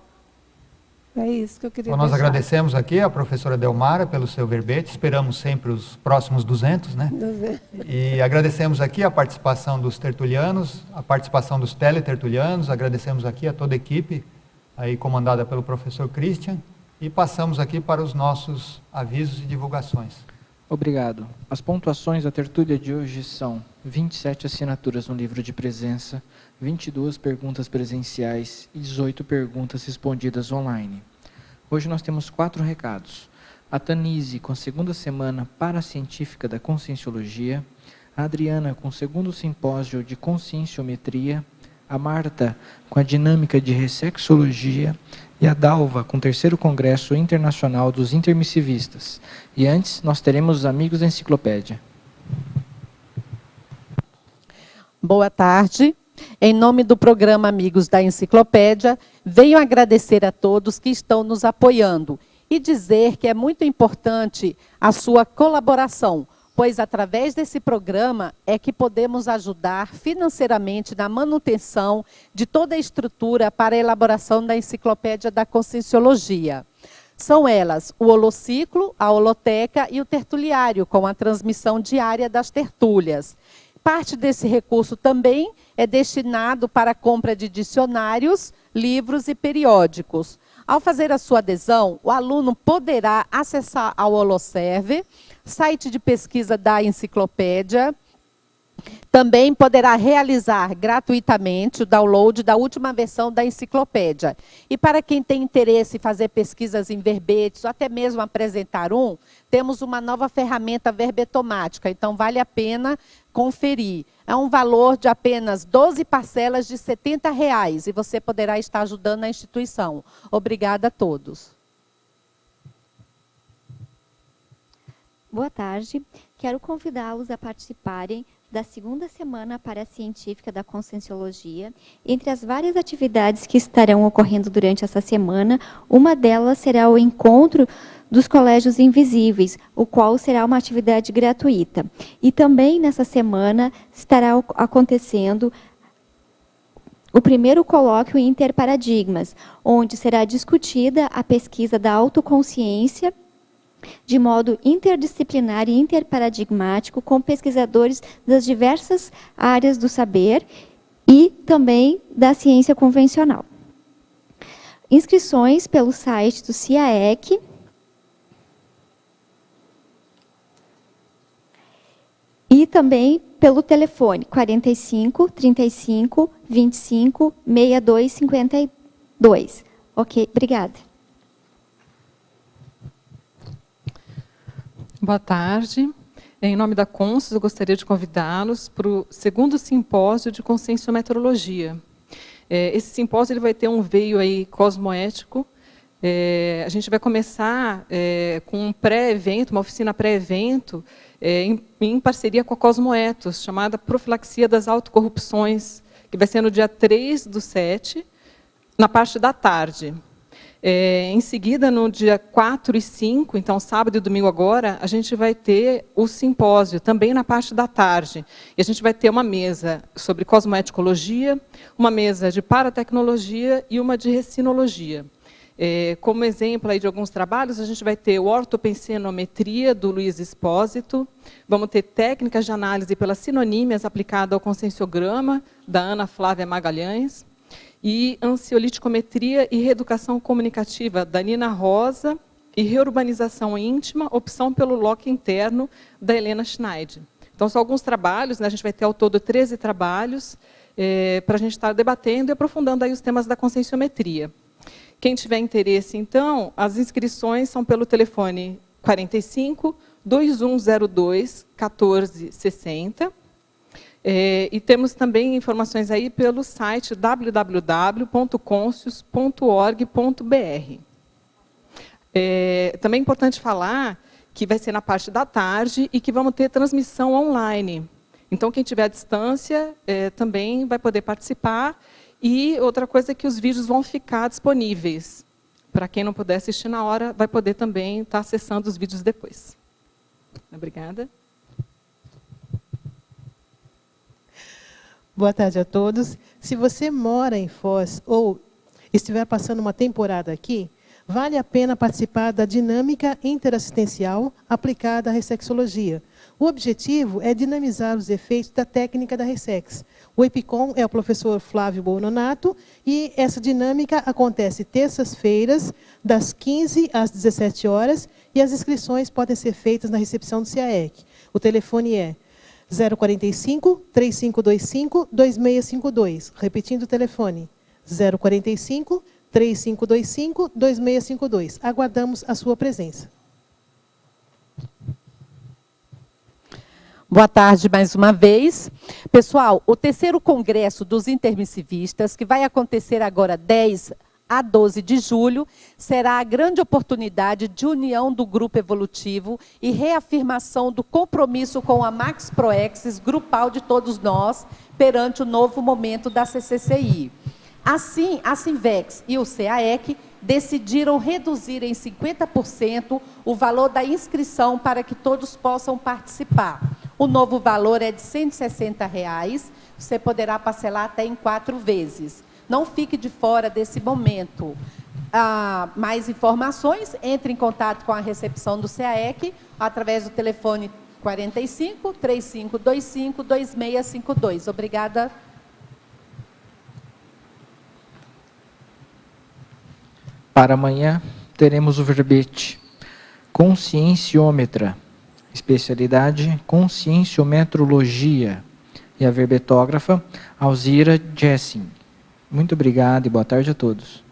É isso que eu queria Nós deixar. agradecemos aqui a professora Delmara pelo seu verbete, esperamos sempre os próximos 200, né? 200. E agradecemos aqui a participação dos tertulianos, a participação dos teletertulianos, agradecemos aqui a toda a equipe, aí comandada pelo professor Christian, e passamos aqui para os nossos avisos e divulgações. Obrigado. As pontuações da tertúlia de hoje são 27 assinaturas no livro de presença, 22 perguntas presenciais e 18 perguntas respondidas online. Hoje nós temos 4 recados. A Tanise com a 2ª semana paracientífica da Conscienciologia, a Adriana com o 2º simpósio de Conscienciometria, a Marta com a dinâmica de Ressexologia e a Dalva com o 3º Congresso Internacional dos Intermissivistas. E antes, nós teremos os amigos da enciclopédia. Boa tarde. Em nome do programa Amigos da Enciclopédia, venho agradecer a todos que estão nos apoiando e dizer que é muito importante a sua colaboração, pois através desse programa é que podemos ajudar financeiramente na manutenção de toda a estrutura para a elaboração da Enciclopédia da Conscienciologia. São elas o holociclo, a holoteca e o tertuliário, com a transmissão diária das tertúlias. Parte desse recurso também é destinado para a compra de dicionários, livros e periódicos. Ao fazer a sua adesão, o aluno poderá acessar ao Holoserve, site de pesquisa da enciclopédia. Também poderá realizar gratuitamente o download da última versão da enciclopédia. E para quem tem interesse em fazer pesquisas em verbetes, ou até mesmo apresentar temos uma nova ferramenta verbetomática, então vale a pena conferir. É um valor de apenas 12 parcelas de R$ 70 e você poderá estar ajudando a instituição. Obrigada a todos. Boa tarde. Quero convidá-los a participarem da 2ª semana paracientífica da Conscienciologia. Entre as várias atividades que estarão ocorrendo durante essa semana, uma delas será o encontro dos colégios invisíveis, o qual será uma atividade gratuita. E também nessa semana estará acontecendo o primeiro colóquio Interparadigmas, onde será discutida a pesquisa da autoconsciência de modo interdisciplinar e interparadigmático com pesquisadores das diversas áreas do saber e também da ciência convencional. Inscrições pelo site do CIAEC e também pelo telefone 45 35 25 62 52. Ok, obrigada. Boa tarde. Em nome da Consciência, eu gostaria de convidá-los para o 2º simpósio de Conscienciometrologia. Esse simpósio ele vai ter um veio aí cosmoético. A gente vai começar com um pré-evento, uma oficina pré-evento, em parceria com a Cosmoetos, chamada Profilaxia das Autocorrupções, que vai ser no dia 3/7, na parte da tarde. Em seguida, no dia 4 e 5, então sábado e domingo agora, a gente vai ter o simpósio, também na parte da tarde. E a gente vai ter uma mesa sobre cosmoeticologia, uma mesa de paratecnologia e uma de recinologia. Como exemplo aí de alguns trabalhos, a gente vai ter o ortopensenometria, do Luiz Espósito, vamos ter técnicas de análise pelas sinonímias aplicada ao conscienciograma, da Ana Flávia Magalhães, e ansioliticometria e reeducação comunicativa, da Nina Rosa, e reurbanização íntima, opção pelo loco interno, da Helena Schneid. Então, são alguns trabalhos, né? A gente vai ter ao todo 13 trabalhos, para a gente estar debatendo e aprofundando aí os temas da conscienciometria. Quem tiver interesse, então, as inscrições são pelo telefone 45 2102 1460. E temos também informações aí pelo site www.conscius.org.br. Também é importante falar que vai ser na parte da tarde e que vamos ter transmissão online. Então, quem tiver à distância também vai poder participar. E outra coisa é que os vídeos vão ficar disponíveis. Para quem não puder assistir na hora, vai poder também estar acessando os vídeos depois. Obrigada. Boa tarde a todos. Se você mora em Foz ou estiver passando uma temporada aqui, vale a pena participar da dinâmica interassistencial aplicada à ressexologia. O objetivo é dinamizar os efeitos da técnica da Ressex. O EPICOM é o professor Flávio Bononato e essa dinâmica acontece terças-feiras, das 15 às 17 horas, e as inscrições podem ser feitas na recepção do CAEC. O telefone é 045 3525 2652. Repetindo o telefone, 045 3525 2652. Aguardamos a sua presença. Boa tarde mais uma vez. Pessoal, o terceiro congresso dos intermissivistas, que vai acontecer agora 10 a 12 de julho, será a grande oportunidade de união do grupo evolutivo e reafirmação do compromisso com a Max Proexis grupal de todos nós perante o novo momento da CCCI. Assim, a Sinvex e o CAEC decidiram reduzir em 50% o valor da inscrição para que todos possam participar. O novo valor é de R$ 160, você poderá parcelar até em 4 vezes. Não fique de fora desse momento. Mais informações, entre em contato com a recepção do CAEC através do telefone 45 3525 2652. Obrigada. Para amanhã, teremos o verbete conscienciômetra, especialidade conscienciometrologia, e a verbetógrafa Alzira Jessing. Muito obrigado e boa tarde a todos.